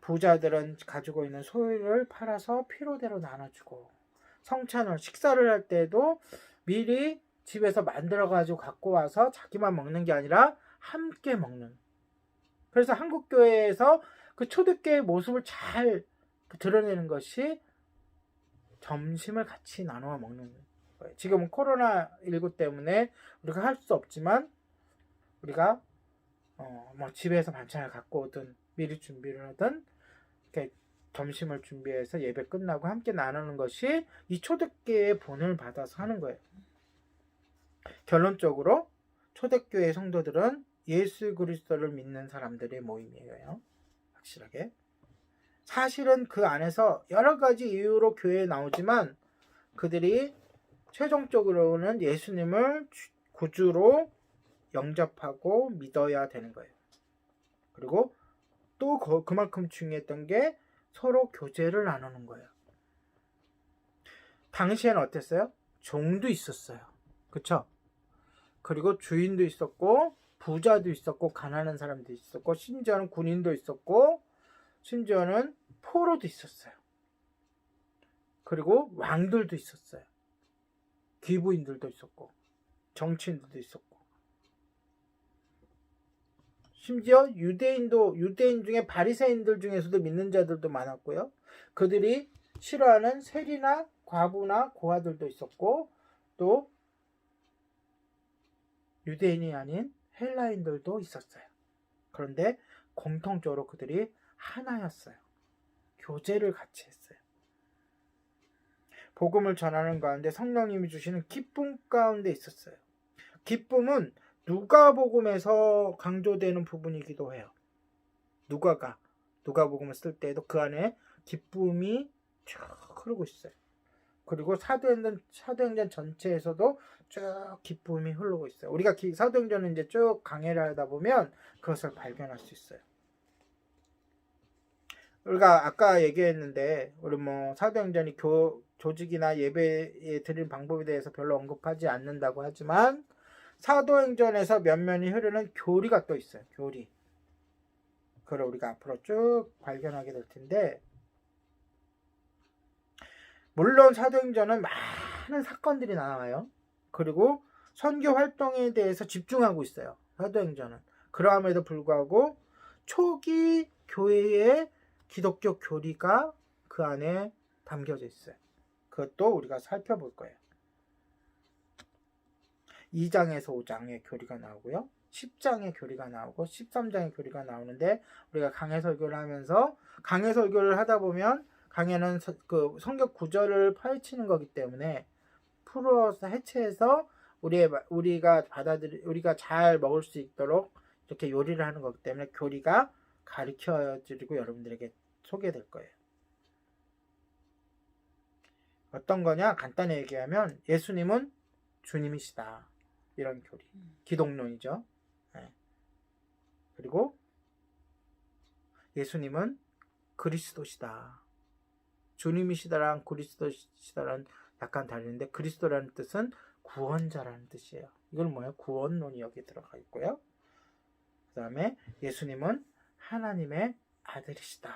부자들은 가지고 있는 소유를 팔아서 필요대로 나눠주고, 식사를 할 때도 미리 집에서 만들어가지고 갖고 와서 자기만 먹는 게 아니라 함께 먹는. 그래서 한국교회에서 그 초대교회의 모습을 잘 드러내는 것이 점심을 같이 나눠 먹는 거예요. 지금은 코로나19 때문에 우리가 할 수 없지만 우리가 집에서 반찬을 갖고 오든 미리 준비를 하든 이렇게 점심을 준비해서 예배 끝나고 함께 나누는 것이 이 초대교회의 본을 받아서 하는 거예요. 결론적으로 초대교회 성도들은 예수 그리스도를 믿는 사람들의 모임이에요. 확실하게. 사실은 그 안에서 여러 가지 이유로 교회에 나오지만 그들이 최종적으로는 예수님을 구주로 영접하고 믿어야 되는 거예요. 그리고 또 그만큼 중요했던 게 서로 교제를 나누는 거예요. 당시에는 어땠어요? 종도 있었어요. 그쵸? 그리고 주인도 있었고 부자도 있었고 가난한 사람도 있었고 심지어는 군인도 있었고 심지어는 포로도 있었어요. 그리고 왕들도 있었어요. 귀부인들도 있었고 정치인들도 있었고 심지어 유대인 중에 바리새인들 중에서도 믿는 자들도 많았고요. 그들이 싫어하는 세리나 과부나 고아들도 있었고, 또 유대인이 아닌 헬라인들도 있었어요. 그런데 공통적으로 그들이 하나였어요. 교제를 같이 했어요. 복음을 전하는 가운데 성령님이 주시는 기쁨 가운데 있었어요. 기쁨은 누가복음에서 강조되는 부분이기도 해요. 누가복음을 쓸 때에도 그 안에 기쁨이 쭉 흐르고 있어요. 그리고 사도행전 전체에서도 쭉 기쁨이 흐르고 있어요. 우리가 사도행전을 이제 쭉 강해를 하다 보면 그것을 발견할 수 있어요. 우리가 아까 얘기했는데, 우리 사도행전이 조직이나 예배 드리는 방법에 대해서 별로 언급하지 않는다고 하지만, 사도행전에서 면면이 흐르는 교리가 또 있어요. 교리. 그걸 우리가 앞으로 쭉 발견하게 될 텐데, 물론 사도행전은 많은 사건들이 나와요. 그리고 선교 활동에 대해서 집중하고 있어요. 사도행전은. 그러함에도 불구하고 초기 교회의 기독교 교리가 그 안에 담겨져 있어요. 그것도 우리가 살펴볼 거예요. 2장에서 5장의 교리가 나오고요. 10장의 교리가 나오고 13장의 교리가 나오는데, 우리가 강해 설교를 하면서 강해 설교를 하다 보면 강해는 그 성경 구절을 파헤치는 거기 때문에 풀어서 해체해서 우리가 우리가 잘 먹을 수 있도록 이렇게 요리를 하는 거기 때문에 교리가 가르쳐드리고 여러분들에게 소개될 거예요. 어떤 거냐? 간단히 얘기하면 예수님은 주님이시다. 이런 교리. 기독론이죠. 네. 그리고 예수님은 그리스도시다. 주님이시다랑 그리스도시다랑 약간 다른데, 그리스도라는 뜻은 구원자라는 뜻이에요. 이건 뭐예요? 구원론이 여기 들어가 있고요. 그 다음에 예수님은 하나님의 아들이시다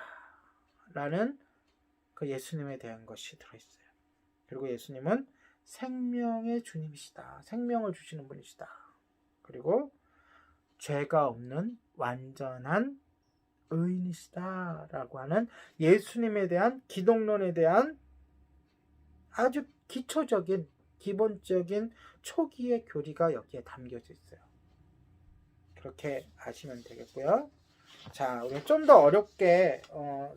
라는 그 예수님에 대한 것이 들어있어요. 그리고 예수님은 생명의 주님이시다. 생명을 주시는 분이시다. 그리고 죄가 없는 완전한 의인이시다 라고 하는 예수님에 대한 기독론에 대한 아주 기초적인 기본적인 초기의 교리가 여기에 담겨져 있어요. 그렇게 아시면 되겠고요. 자, 우리 좀 더 어렵게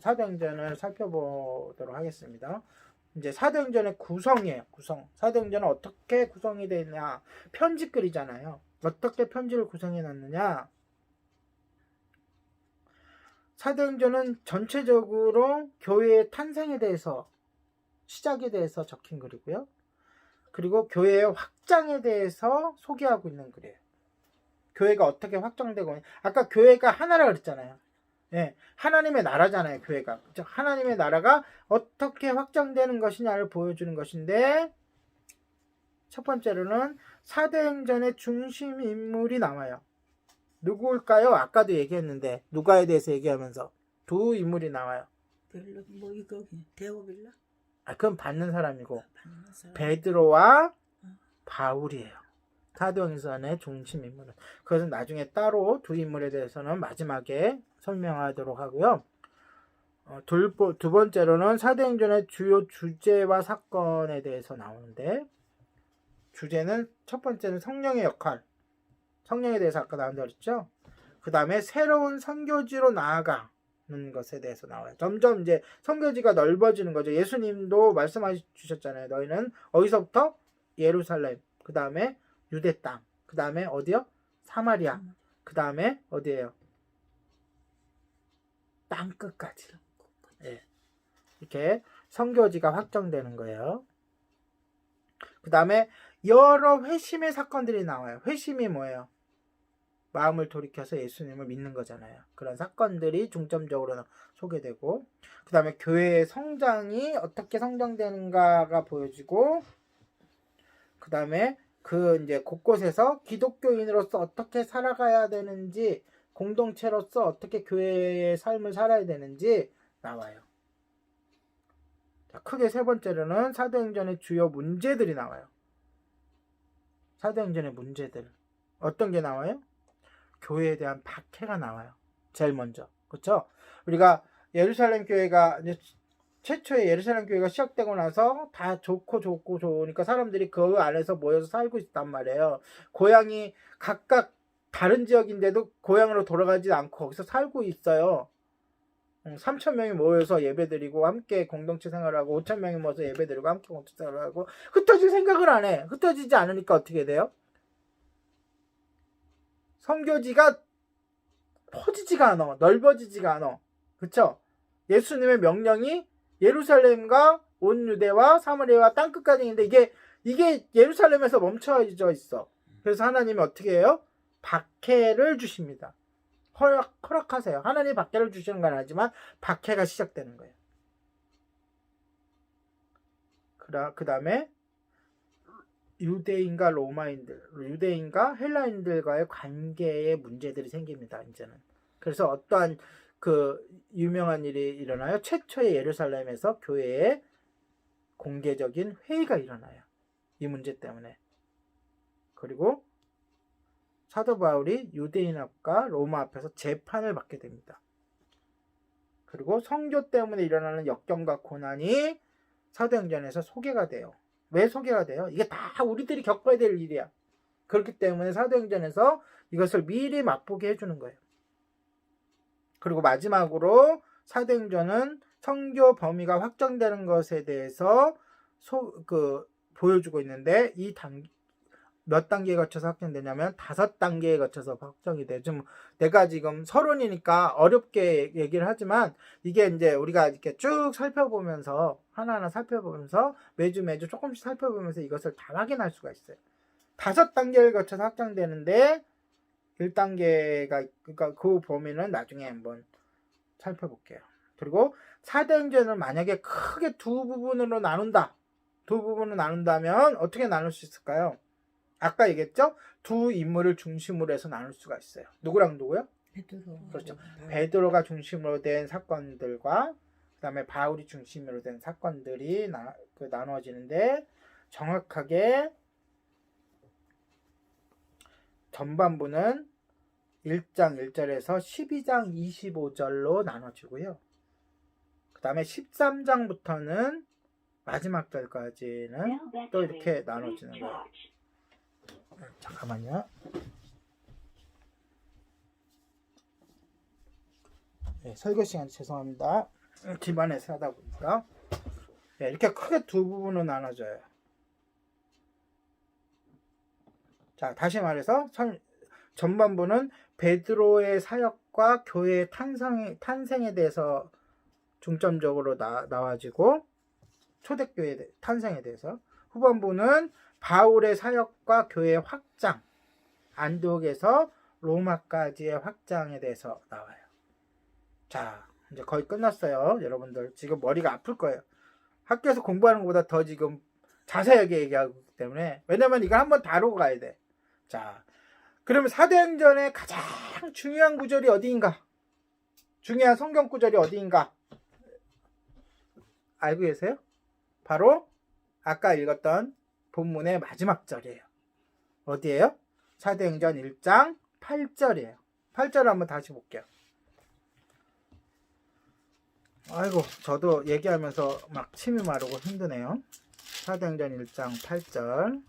사도행전을 살펴보도록 하겠습니다. 이제 사도행전의 구성이에요. 사도행전은 어떻게 구성이 되어 있냐? 편지글이잖아요. 어떻게 편지를 구성해 놨느냐? 사도행전은 전체적으로 교회의 탄생에 대해서, 시작에 대해서 적힌 글이고요. 그리고 교회의 확장에 대해서 소개하고 있는 글이에요. 교회가 어떻게 확장되고, 아까 교회가 하나라 그랬잖아요. 예, 하나님의 나라잖아요, 교회가. 그렇죠? 하나님의 나라가 어떻게 확장되는 것이냐를 보여주는 것인데, 첫 번째로는 사도행전의 중심 인물이 나와요. 누구일까요? 아까도 얘기했는데, 누가에 대해서 얘기하면서 두 인물이 나와요. 별로 이거 데오빌라? 그건 받는 사람이고, 베드로와 바울이에요. 사도행전의 중심 인물은. 그것은 나중에 따로 두 인물에 대해서는 마지막에 설명하도록 하고요. 두 번째로는 사도행전의 주요 주제와 사건에 대해서 나오는데, 주제는 첫 번째는 성령의 역할, 성령에 대해서 아까 나온다고 그랬죠. 그 다음에 새로운 선교지로 나아가는 것에 대해서 나와요. 점점 이제 선교지가 넓어지는 거죠. 예수님도 말씀해 주셨잖아요. 너희는 어디서부터? 예루살렘, 그 다음에 유대 땅, 그 다음에 어디요? 사마리아, 그 다음에 어디예요? 땅 끝까지. 예. 이렇게 선교지가 확정되는 거예요. 그 다음에 여러 회심의 사건들이 나와요. 회심이 뭐예요? 마음을 돌이켜서 예수님을 믿는 거잖아요. 그런 사건들이 중점적으로 소개되고, 그 다음에 교회의 성장이 어떻게 성장되는가가 보여지고, 그 다음에 그 이제 곳곳에서 기독교인으로서 어떻게 살아가야 되는지, 공동체로서 어떻게 교회의 삶을 살아야 되는지 나와요. 자, 크게 세 번째로는 사도행전의 주요 문제들이 나와요. 사도행전의 문제들. 어떤 게 나와요? 교회에 대한 박해가 나와요. 제일 먼저. 그렇죠? 우리가 예루살렘 교회가 이제 최초의 예루살렘 교회가 시작되고 나서 다 좋고 좋으니까 사람들이 그 안에서 모여서 살고 있단 말이에요. 고향이 각각 다른 지역인데도 고향으로 돌아가지 않고 거기서 살고 있어요. 3,000명이 모여서 예배드리고 함께 공동체 생활하고 5,000명이 모여서 예배드리고 함께 공동체 생활하고 흩어질 생각을 안 해. 흩어지지 않으니까 어떻게 돼요? 선교지가 퍼지지가 않아. 넓어지지가 않아. 그쵸? 예수님의 명령이 예루살렘과 온 유대와 사마리아와 땅끝까지 있는데 이게 예루살렘에서 멈춰져 있어. 그래서 하나님이 어떻게 해요? 박해를 주십니다. 허락하세요. 하나님이 박해를 주시는 건 아니지만 박해가 시작되는 거예요. 그 다음에 유대인과 로마인들, 유대인과 헬라인들과의 관계에 문제들이 생깁니다. 이제는. 그래서 어떠한 그 유명한 일이 일어나요. 최초의 예루살렘에서 교회에 공개적인 회의가 일어나요. 이 문제 때문에. 그리고 사도 바울이 유대인 앞과 로마 앞에서 재판을 받게 됩니다. 그리고 선교 때문에 일어나는 역경과 고난이 사도행전에서 소개가 돼요. 왜 소개가 돼요? 이게 다 우리들이 겪어야 될 일이야. 그렇기 때문에 사도행전에서 이것을 미리 맛보게 해주는 거예요. 그리고 마지막으로 사도행전은 선교 범위가 확정되는 것에 대해서 보여주고 있는데 이 몇 단계에 거쳐서 확정되냐면 5단계에 거쳐서 확정이 돼요. 좀 내가 지금 서론이니까 어렵게 얘기를 하지만 이게 이제 우리가 이렇게 쭉 살펴보면서 하나하나 살펴보면서 매주 조금씩 살펴보면서 이것을 다 확인할 수가 있어요. 5단계를 거쳐서 확정되는데 1단계가 그러니까 그 범위는 나중에 한번 살펴볼게요. 그리고 사도행전을 만약에 크게 두 부분으로 나눈다. 두 부분으로 나눈다면 어떻게 나눌 수 있을까요? 아까 얘기했죠? 두 인물을 중심으로 해서 나눌 수가 있어요. 누구랑 누구요? 베드로. 그렇죠. 베드로가 중심으로 된 사건들과 그 다음에 바울이 중심으로 된 사건들이 나누어지는데 정확하게 전반부는 1장 1절에서 12장 25절로 나눠지고요. 그 다음에 13장부터는 마지막 절까지는 또 이렇게 나눠지는 거예요. 잠깐만요. 네, 설교 시간 죄송합니다. 집안에서 하다 보니까 네, 이렇게 크게 두 부분으로 나눠져요. 자, 다시 말해서 전반부는 베드로의 사역과 교회의 탄생에 대해서 중점적으로 나와지고 초대교회 탄생에 대해서, 후반부는 바울의 사역과 교회의 확장, 안디옥에서 로마까지의 확장에 대해서 나와요. 자, 이제 거의 끝났어요. 여러분들 지금 머리가 아플 거예요. 학교에서 공부하는 것보다 더 지금 자세하게 얘기하기 때문에. 왜냐면 이걸 한번 다루고 가야 돼. 자, 그러면 사도행전의 가장 중요한 구절이 어디인가? 중요한 성경 구절이 어디인가? 알고 계세요? 바로 아까 읽었던 본문의 마지막 절이에요. 어디예요? 사도행전 1장 8절이에요. 8절을 한번 다시 볼게요. 아이고, 저도 얘기하면서 막 침이 마르고 힘드네요. 사도행전 1장 8절.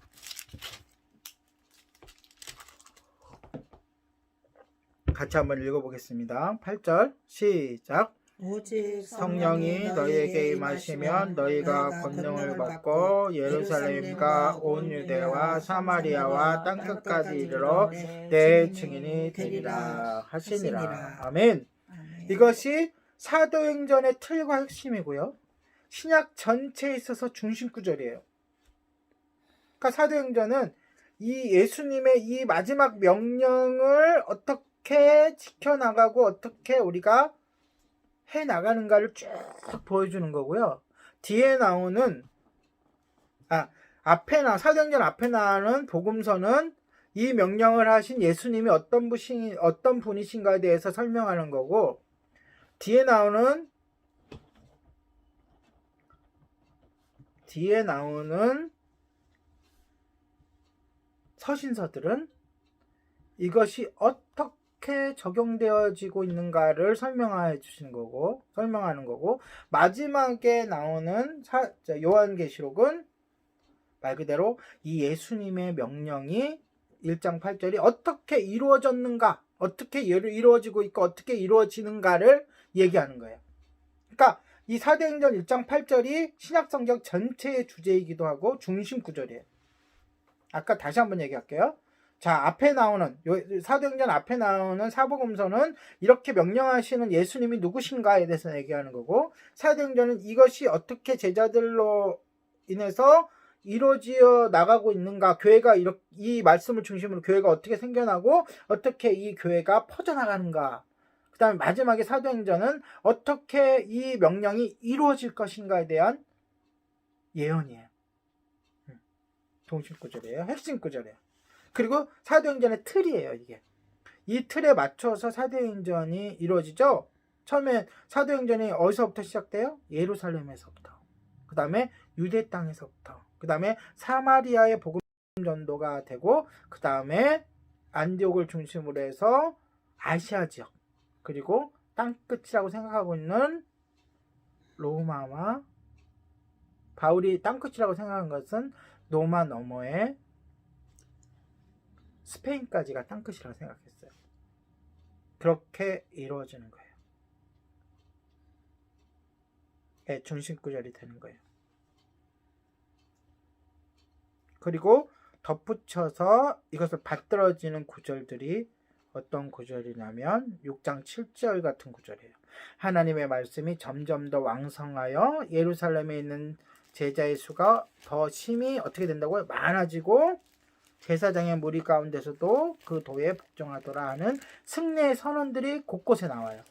같이 한번 읽어보겠습니다. 8절 시작. 오직 성령이 너희에게 임하시면 너희가 권능을 받고 예루살렘과 온 유대와 사마리아와 땅끝까지 이르러 내 증인이 되리라 하시니라. 아멘. 이것이 사도행전의 틀과 핵심이고요. 신약 전체에 있어서 중심 구절이에요. 그러니까 사도행전은 이 예수님의 이 마지막 명령을 어떻게 지켜나가고 어떻게 우리가 해 나가는가를 쭉 보여주는 거고요. 뒤에 나오는 사도행전 앞에 나오는 복음서는 이 명령을 하신 예수님이 어떤 분이신가에 대해서 설명하는 거고, 뒤에 나오는 서신서들은 이것이 어떻게 적용되어지고 있는가를 설명하는 거고, 마지막에 나오는 요한계시록은 말 그대로 이 예수님의 명령이 1장 8절이 어떻게 이루어졌는가, 어떻게 이루어지고 있고 어떻게 이루어지는가를 얘기하는 거예요. 그러니까 이 사도행전 1장 8절이 신약성경 전체의 주제이기도 하고 중심 구절이에요. 아까 다시 한번 얘기할게요. 자, 앞에 나오는 사도행전 앞에 나오는 사복음서는 이렇게 명령하시는 예수님이 누구신가에 대해서 얘기하는 거고, 사도행전은 이것이 어떻게 제자들로 인해서 이루어져 나가고 있는가, 교회가 이 말씀을 중심으로 교회가 어떻게 생겨나고 어떻게 이 교회가 퍼져나가는가, 그 다음에 마지막에 사도행전은 어떻게 이 명령이 이루어질 것인가에 대한 예언이에요. 동심 구절이에요. 핵심 구절이에요. 그리고 사도행전의 틀이에요. 이게 이 틀에 맞춰서 사도행전이 이루어지죠. 처음에 사도행전이 어디서부터 시작돼요? 예루살렘에서부터, 그 다음에 유대 땅에서부터, 그 다음에 사마리아의 복음 전도가 되고, 그 다음에 안디옥을 중심으로 해서 아시아 지역, 그리고 땅끝이라고 생각하고 있는 로마와, 바울이 땅끝이라고 생각한 것은 로마 너머의 스페인까지가 땅끝이라고 생각했어요. 그렇게 이루어지는 거예요. 네, 중심 구절이 되는 거예요. 그리고 덧붙여서 이것을 받들어지는 구절들이 어떤 구절이냐면 6장 7절 같은 구절이에요. 하나님의 말씀이 점점 더 왕성하여 예루살렘에 있는 제자의 수가 더 심히 어떻게 된다고요? 많아지고 제사장의 무리 가운데서도 그 도에 복종하더라 하는 승리의 선언들이 곳곳에 나와요.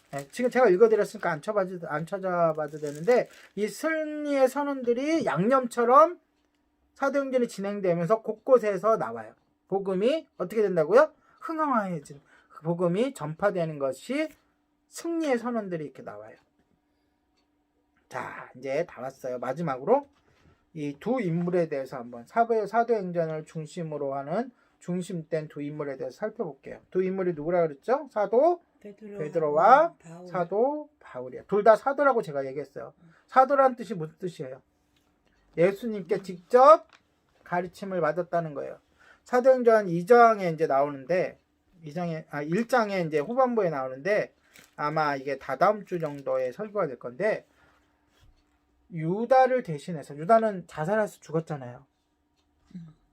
네, 지금 제가 읽어드렸으니까 안 찾아봐도 되는데, 이 승리의 선언들이 양념처럼 사도행전이 진행되면서 곳곳에서 나와요. 복음이 어떻게 된다고요? 흥황해진, 그 복음이 전파되는 것이 승리의 선언들이 이렇게 나와요. 자, 이제 다 왔어요. 마지막으로 이 두 인물에 대해서 한번 사도행전을 중심으로 하는 중심된 두 인물에 대해서 살펴볼게요. 두 인물이 누구라 그랬죠? 사도 베드로와 사도 바울이에요. 둘 다 사도라고 제가 얘기했어요. 사도란 뜻이 무슨 뜻이에요? 예수님께 직접 가르침을 받았다는 거예요. 사도행전 2장에 이제 나오는데, 1장에 이제 후반부에 나오는데, 아마 이게 다다음 주 정도에 설교가 될 건데, 유다를 대신해서, 유다는 자살해서 죽었잖아요.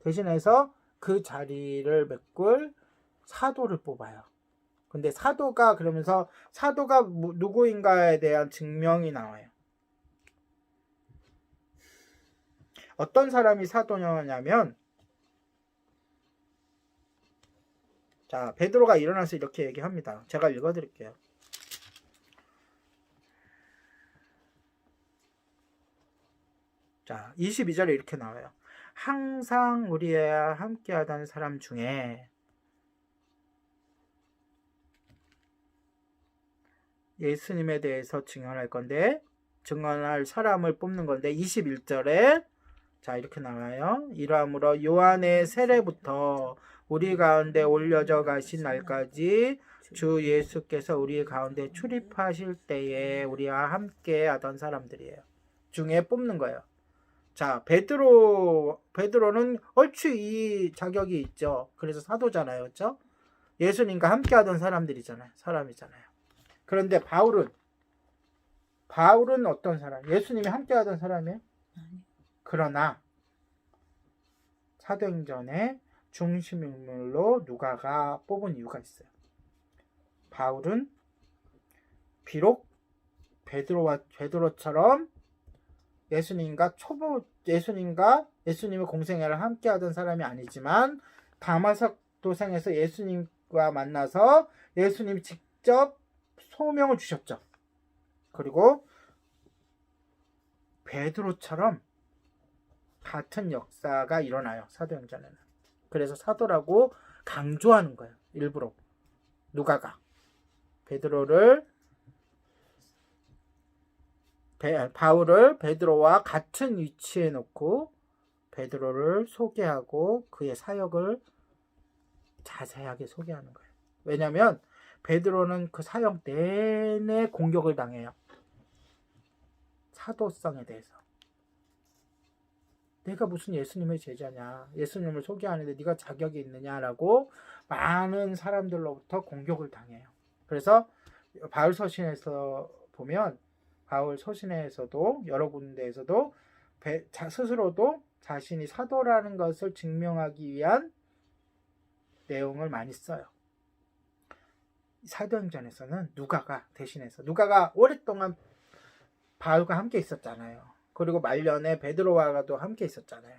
대신해서 그 자리를 메꿀 사도를 뽑아요. 근데 사도가, 그러면서 사도가 누구인가에 대한 증명이 나와요. 어떤 사람이 사도냐면, 자, 베드로가 일어나서 이렇게 얘기합니다. 제가 읽어드릴게요. 자, 22절에 이렇게 나와요. 항상 우리와 함께하던 사람 중에 예수님에 대해서 증언할 건데, 증언할 사람을 뽑는 건데, 21절에 자, 이렇게 나와요. 이러므로 요한의 세례부터 우리 가운데 올려져 가신 날까지 주 예수께서 우리 가운데 출입하실 때에 우리와 함께 하던 사람들이에요. 중에 뽑는 거예요. 자, 베드로는 얼추 이 자격이 있죠. 그래서 사도잖아요. 그렇죠? 예수님과 함께 하던 사람이잖아요. 그런데 바울은 어떤 사람? 예수님이 함께 하던 사람이에요? 그러나 사도행전의 중심 인물로 누가가 뽑은 이유가 있어요. 바울은 비록 베드로처럼 예수님과 예수님의 공생애를 함께 하던 사람이 아니지만, 다마석 도상에서 예수님과 만나서 예수님이 직접 소명을 주셨죠. 그리고 베드로처럼 같은 역사가 일어나요. 사도행전에는. 그래서 사도라고 강조하는 거예요. 일부러 누가가 바울을 베드로와 같은 위치에 놓고 베드로를 소개하고 그의 사역을 자세하게 소개하는 거예요. 왜냐면 베드로는 그 사역 내내 공격을 당해요. 사도성에 대해서. 내가 무슨 예수님의 제자냐, 예수님을 소개하는데 네가 자격이 있느냐라고 많은 사람들로부터 공격을 당해요. 그래서 바울 서신에서 보면 바울 서신에서도 여러 군데에서도 스스로도 자신이 사도라는 것을 증명하기 위한 내용을 많이 써요. 사도행전에서는 누가가 대신해서, 누가가 오랫동안 바울과 함께 있었잖아요. 그리고 말년에 베드로와도 함께 있었잖아요.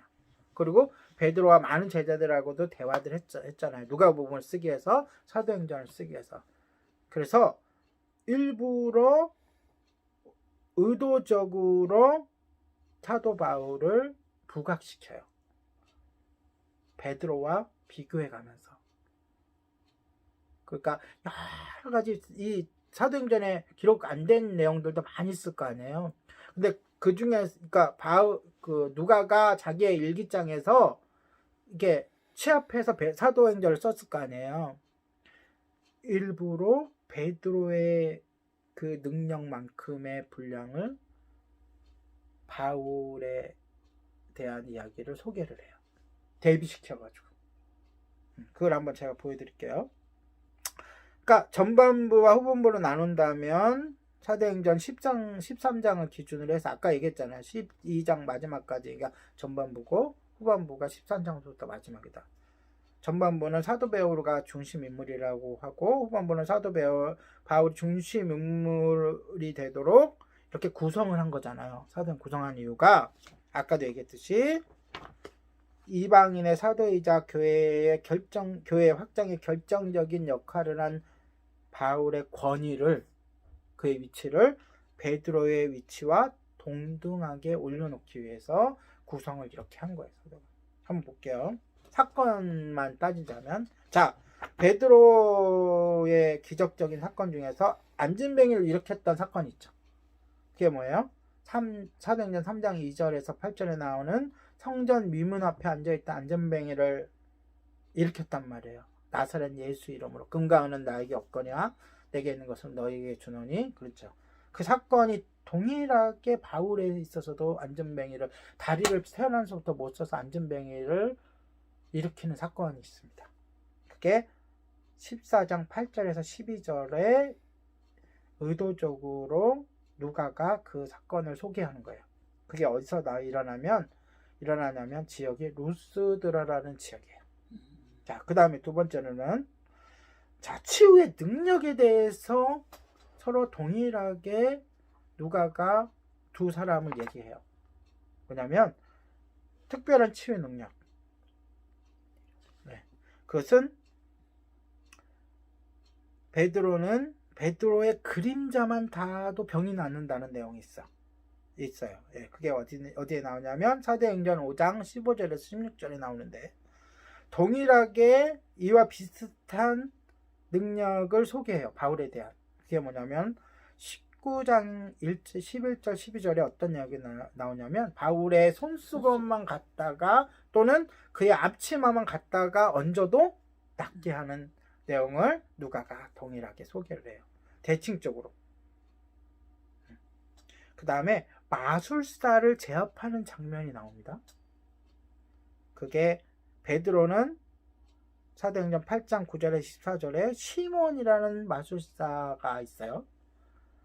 그리고 베드로와 많은 제자들하고도 대화를 했잖아요. 누가복음을 쓰기 위해서, 사도행전을 쓰기 위해서. 그래서 일부러 의도적으로 사도 바울을 부각시켜요. 베드로와 비교해가면서. 그러니까 여러 가지 이 사도행전에 기록 안 된 내용들도 많이 있을 거 아니에요. 근데 그 중에, 그러니까 누가가 자기의 일기장에서 이게 취합해서 사도행전을 썼을 거 아니에요. 일부러 베드로의 그 능력만큼의 분량을 바울에 대한 이야기를 소개를 해요. 대비시켜가지고. 그걸 한번 제가 보여드릴게요. 그러니까 전반부와 후반부로 나눈다면 사도행전 13장을 기준으로 해서 아까 얘기했잖아요. 12장 마지막까지 그러니까 전반부고 후반부가 13장부터 마지막이다. 전반부는 사도 베드로가 중심 인물이라고 하고 후반부는 사도 바울이 중심 인물이 되도록 이렇게 구성을 한 거잖아요. 사도행 구성한 이유가 아까도 얘기했듯이 이방인의 사도이자 교회 확장에 결정적인 역할을 한 바울의 권위를, 그의 위치를 베드로의 위치와 동등하게 올려놓기 위해서 구성을 이렇게 한 거예요. 한번 볼게요. 사건만 따지자면, 자, 베드로의 기적적인 사건 중에서 안진뱅이를 일으켰던 사건이 있죠. 그게 뭐예요? 사도행전 3장 2절에서 8절에 나오는 성전 미문 앞에 앉아있던 안진뱅이를 일으켰단 말이에요. 나사렛 예수 이름으로 금과 은은 나에게 없거니와 내게 있는 것은 너에게 주노니. 그렇죠. 그 사건이 동일하게 바울에 있어서도 안진뱅이를, 다리를 태어나서부터 못 써서 안진뱅이를 일으키는 사건이 있습니다. 그게 14장 8절에서 12절에 의도적으로 누가가 그 사건을 소개하는 거예요. 그게 어디서 일어나냐면 지역이 루스드라라는 지역이에요. 자, 그 다음에 두 번째는, 자, 치유의 능력에 대해서 서로 동일하게 누가가 두 사람을 얘기해요. 뭐냐면 특별한 치유의 능력. 네. 그것은 베드로의 그림자만 닿아도 병이 낫는다는 내용이 있어요. 예, 그게 어디에 나오냐면 사도행전 5장 15절에서 16절에 나오는데, 동일하게 이와 비슷한 능력을 소개해요. 바울에 대한. 그게 뭐냐면 19장 11절 12절에 어떤 이야기 나오냐면 바울의 손수건만 갖다가 또는 그의 앞치마만 갖다가 얹어도 낫게 하는 내용을 누가가 동일하게 소개를 해요. 대칭적으로. 그 다음에 마술사를 제압하는 장면이 나옵니다. 그게 베드로는 사도행전 8장 9절에 14절에 시몬이라는 마술사가 있어요.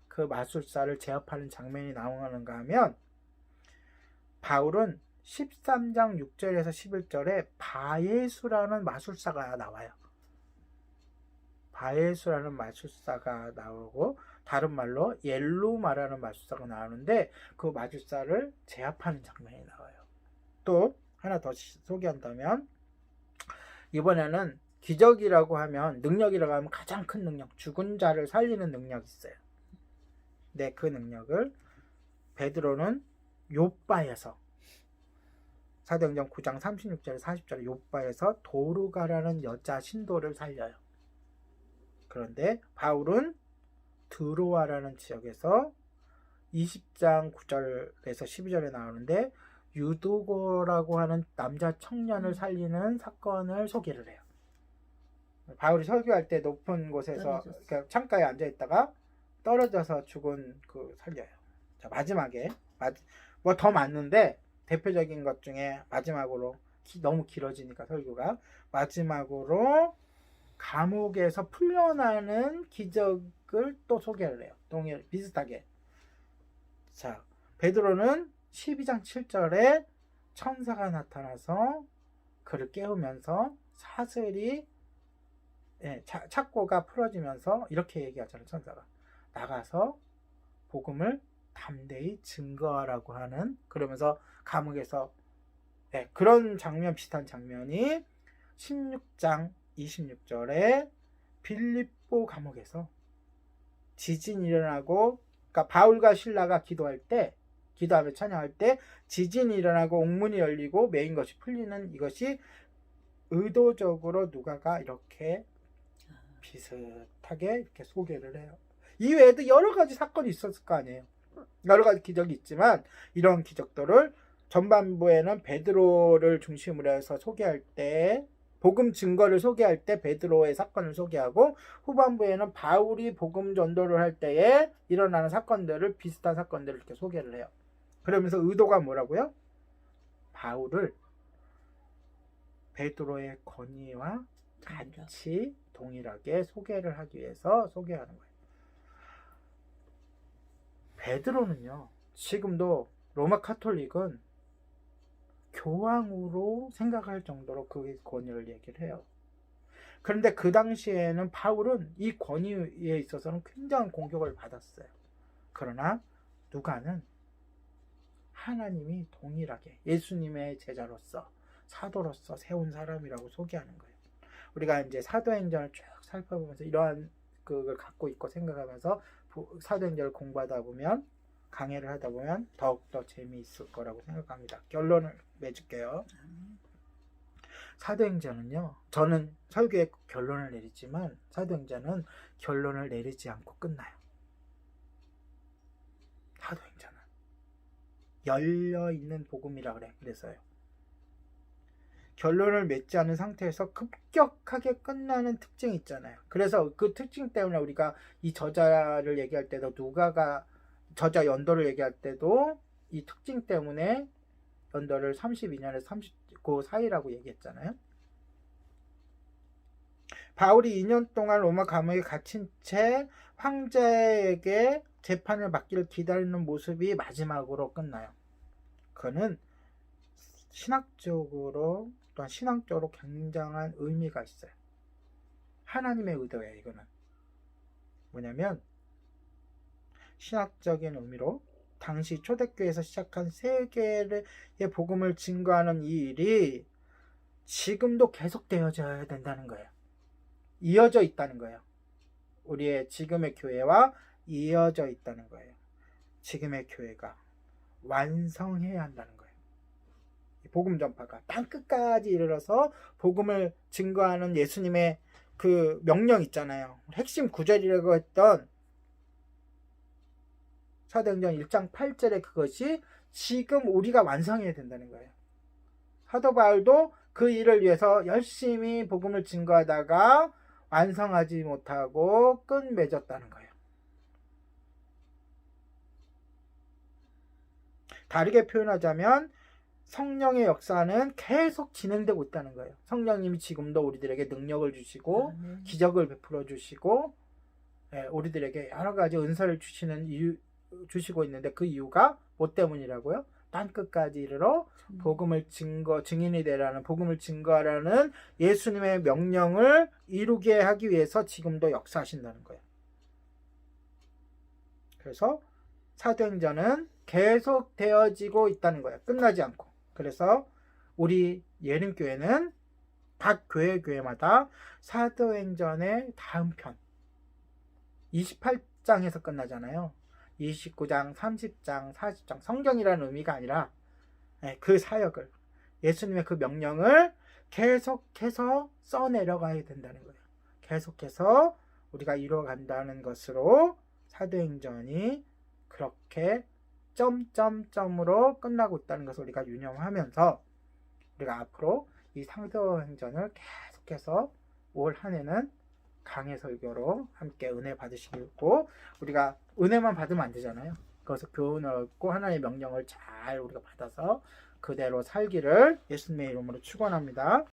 그 마술사를 제압하는 장면이 나오는가 하면 바울은 13장 6절에서 11절에 바예수라는 마술사가 나와요. 바예수라는 마술사가 나오고 다른 말로 옐루마라는 마술사가 나오는데 그 마술사를 제압하는 장면이 나와요. 또 하나 더 소개한다면 이번에는 기적이라고 하면, 능력이라고 하면 가장 큰 능력, 죽은 자를 살리는 능력이 있어요. 네, 그 능력을 베드로는 욥바에서, 사도행전 9장 36절에 40절에 욥바에서 도르가라는 여자 신도를 살려요. 그런데 바울은 드로아라는 지역에서 20장 9절에서 12절에 나오는데 유도고라고 하는 남자 청년을 살리는 사건을 소개를 해요. 바울이 설교할 때 높은 곳에서 떨어졌어. 그러니까 창가에 앉아 있다가 떨어져서 죽은 그 설교예요. 자, 마지막에 뭐 더 많은데 대표적인 것 중에 마지막으로 너무 길어지니까 설교가 마지막으로 감옥에서 풀려나는 기적을 또 소개를 해요. 비슷하게. 자, 베드로는 12장 7절에 천사가 나타나서 그를 깨우면서 사슬이 착고가 풀어지면서 이렇게 얘기하잖아요. 천사가 나가서 복음을 담대히 증거하라고 하는, 그러면서 감옥에서 그런 장면, 비슷한 장면이 16장 26절에 빌립보 감옥에서 지진이 일어나고, 그러니까 바울과 실라가 기도하며 찬양할 때 지진이 일어나고 옥문이 열리고 메인 것이 풀리는, 이것이 의도적으로 누가가 이렇게 비슷하게 이렇게 소개를 해요. 이 외에도 여러 가지 사건이 있었을 거 아니에요. 여러 가지 기적이 있지만 이런 기적들을 전반부에는 베드로를 중심으로 해서 소개할 때, 복음 증거를 소개할 때 베드로의 사건을 소개하고, 후반부에는 바울이 복음 전도를 할 때에 일어나는 사건들을, 비슷한 사건들을 이렇게 소개를 해요. 그러면서 의도가 뭐라고요? 바울을 베드로의 권위와 같이 동일하게 소개를 하기 위해서 소개하는 거예요. 베드로는요, 지금도 로마 카톨릭은 교황으로 생각할 정도로 그 권위를 얘기를 해요. 그런데 그 당시에는 바울은 이 권위에 있어서는 굉장한 공격을 받았어요. 그러나 누가는 하나님이 동일하게 예수님의 제자로서, 사도로서 세운 사람이라고 소개하는 거예요. 우리가 이제 사도행전을 쭉 살펴보면서 이러한 그걸 갖고 있고 생각하면서 사도행전을 공부하다 보면, 강의를 하다 보면 더욱더 재미있을 거라고 생각합니다. 결론을 맺을게요. 사도행전은요, 저는 설교에 결론을 내리지만 사도행전은 결론을 내리지 않고 끝나요. 사도행전은 열려있는 복음이라 그래. 그래서요, 결론을 맺지 않은 상태에서 급격하게 끝나는 특징이 있잖아요. 그래서 그 특징 때문에 우리가 이 저자를 얘기할 때도, 누가가 저자 연도를 얘기할 때도 이 특징 때문에 연도를 32년에서 39 사이라고 얘기했잖아요. 바울이 2년 동안 로마 감옥에 갇힌 채 황제에게 재판을 받기를 기다리는 모습이 마지막으로 끝나요. 그는 신학적으로, 또한 신앙적으로 굉장한 의미가 있어요. 하나님의 의도예요. 이거는 뭐냐면, 신학적인 의미로 당시 초대교회에서 시작한 세계의 복음을 증거하는 이 일이 지금도 계속되어져야 된다는 거예요. 이어져 있다는 거예요. 우리의 지금의 교회와 이어져 있다는 거예요. 지금의 교회가 완성해야 한다는 거예요. 복음 전파가 땅끝까지 이르러서 복음을 증거하는 예수님의 그 명령 있잖아요. 핵심 구절이라고 했던 사도행전 1장 8절에 그것이 지금 우리가 완성해야 된다는 거예요. 사도 바울도 그 일을 위해서 열심히 복음을 증거하다가 완성하지 못하고 끝맺었다는 거예요. 다르게 표현하자면 성령의 역사는 계속 진행되고 있다는 거예요. 성령님이 지금도 우리들에게 능력을 주시고 기적을 베풀어 주시고 우리들에게 여러 가지 은사를 주시고 있는데, 그 이유가 뭐 때문이라고요? 땅끝까지 이르러 복음을 증인이 되라는, 복음을 증거하라는 예수님의 명령을 이루게 하기 위해서 지금도 역사하신다는 거예요. 그래서 사도행전은 계속 되어지고 있다는 거예요. 끝나지 않고. 그래서 우리 예림교회는 각 교회마다 사도행전의 다음 편 28장에서 끝나잖아요. 29장, 30장, 40장, 성경이라는 의미가 아니라 그 사역을, 예수님의 그 명령을 계속해서 써내려가야 된다는 거예요. 계속해서 우리가 이루어간다는 것으로 사도행전이 그렇게 점점점으로 끝나고 있다는 것을 우리가 유념하면서, 우리가 앞으로 이 사도행전을 계속해서 올 한 해는 강해 설교로 함께 은혜 받으시고, 우리가 은혜만 받으면 안 되잖아요. 그래서 교훈을 얻고 하나님의 명령을 잘 우리가 받아서 그대로 살기를 예수님의 이름으로 축원합니다.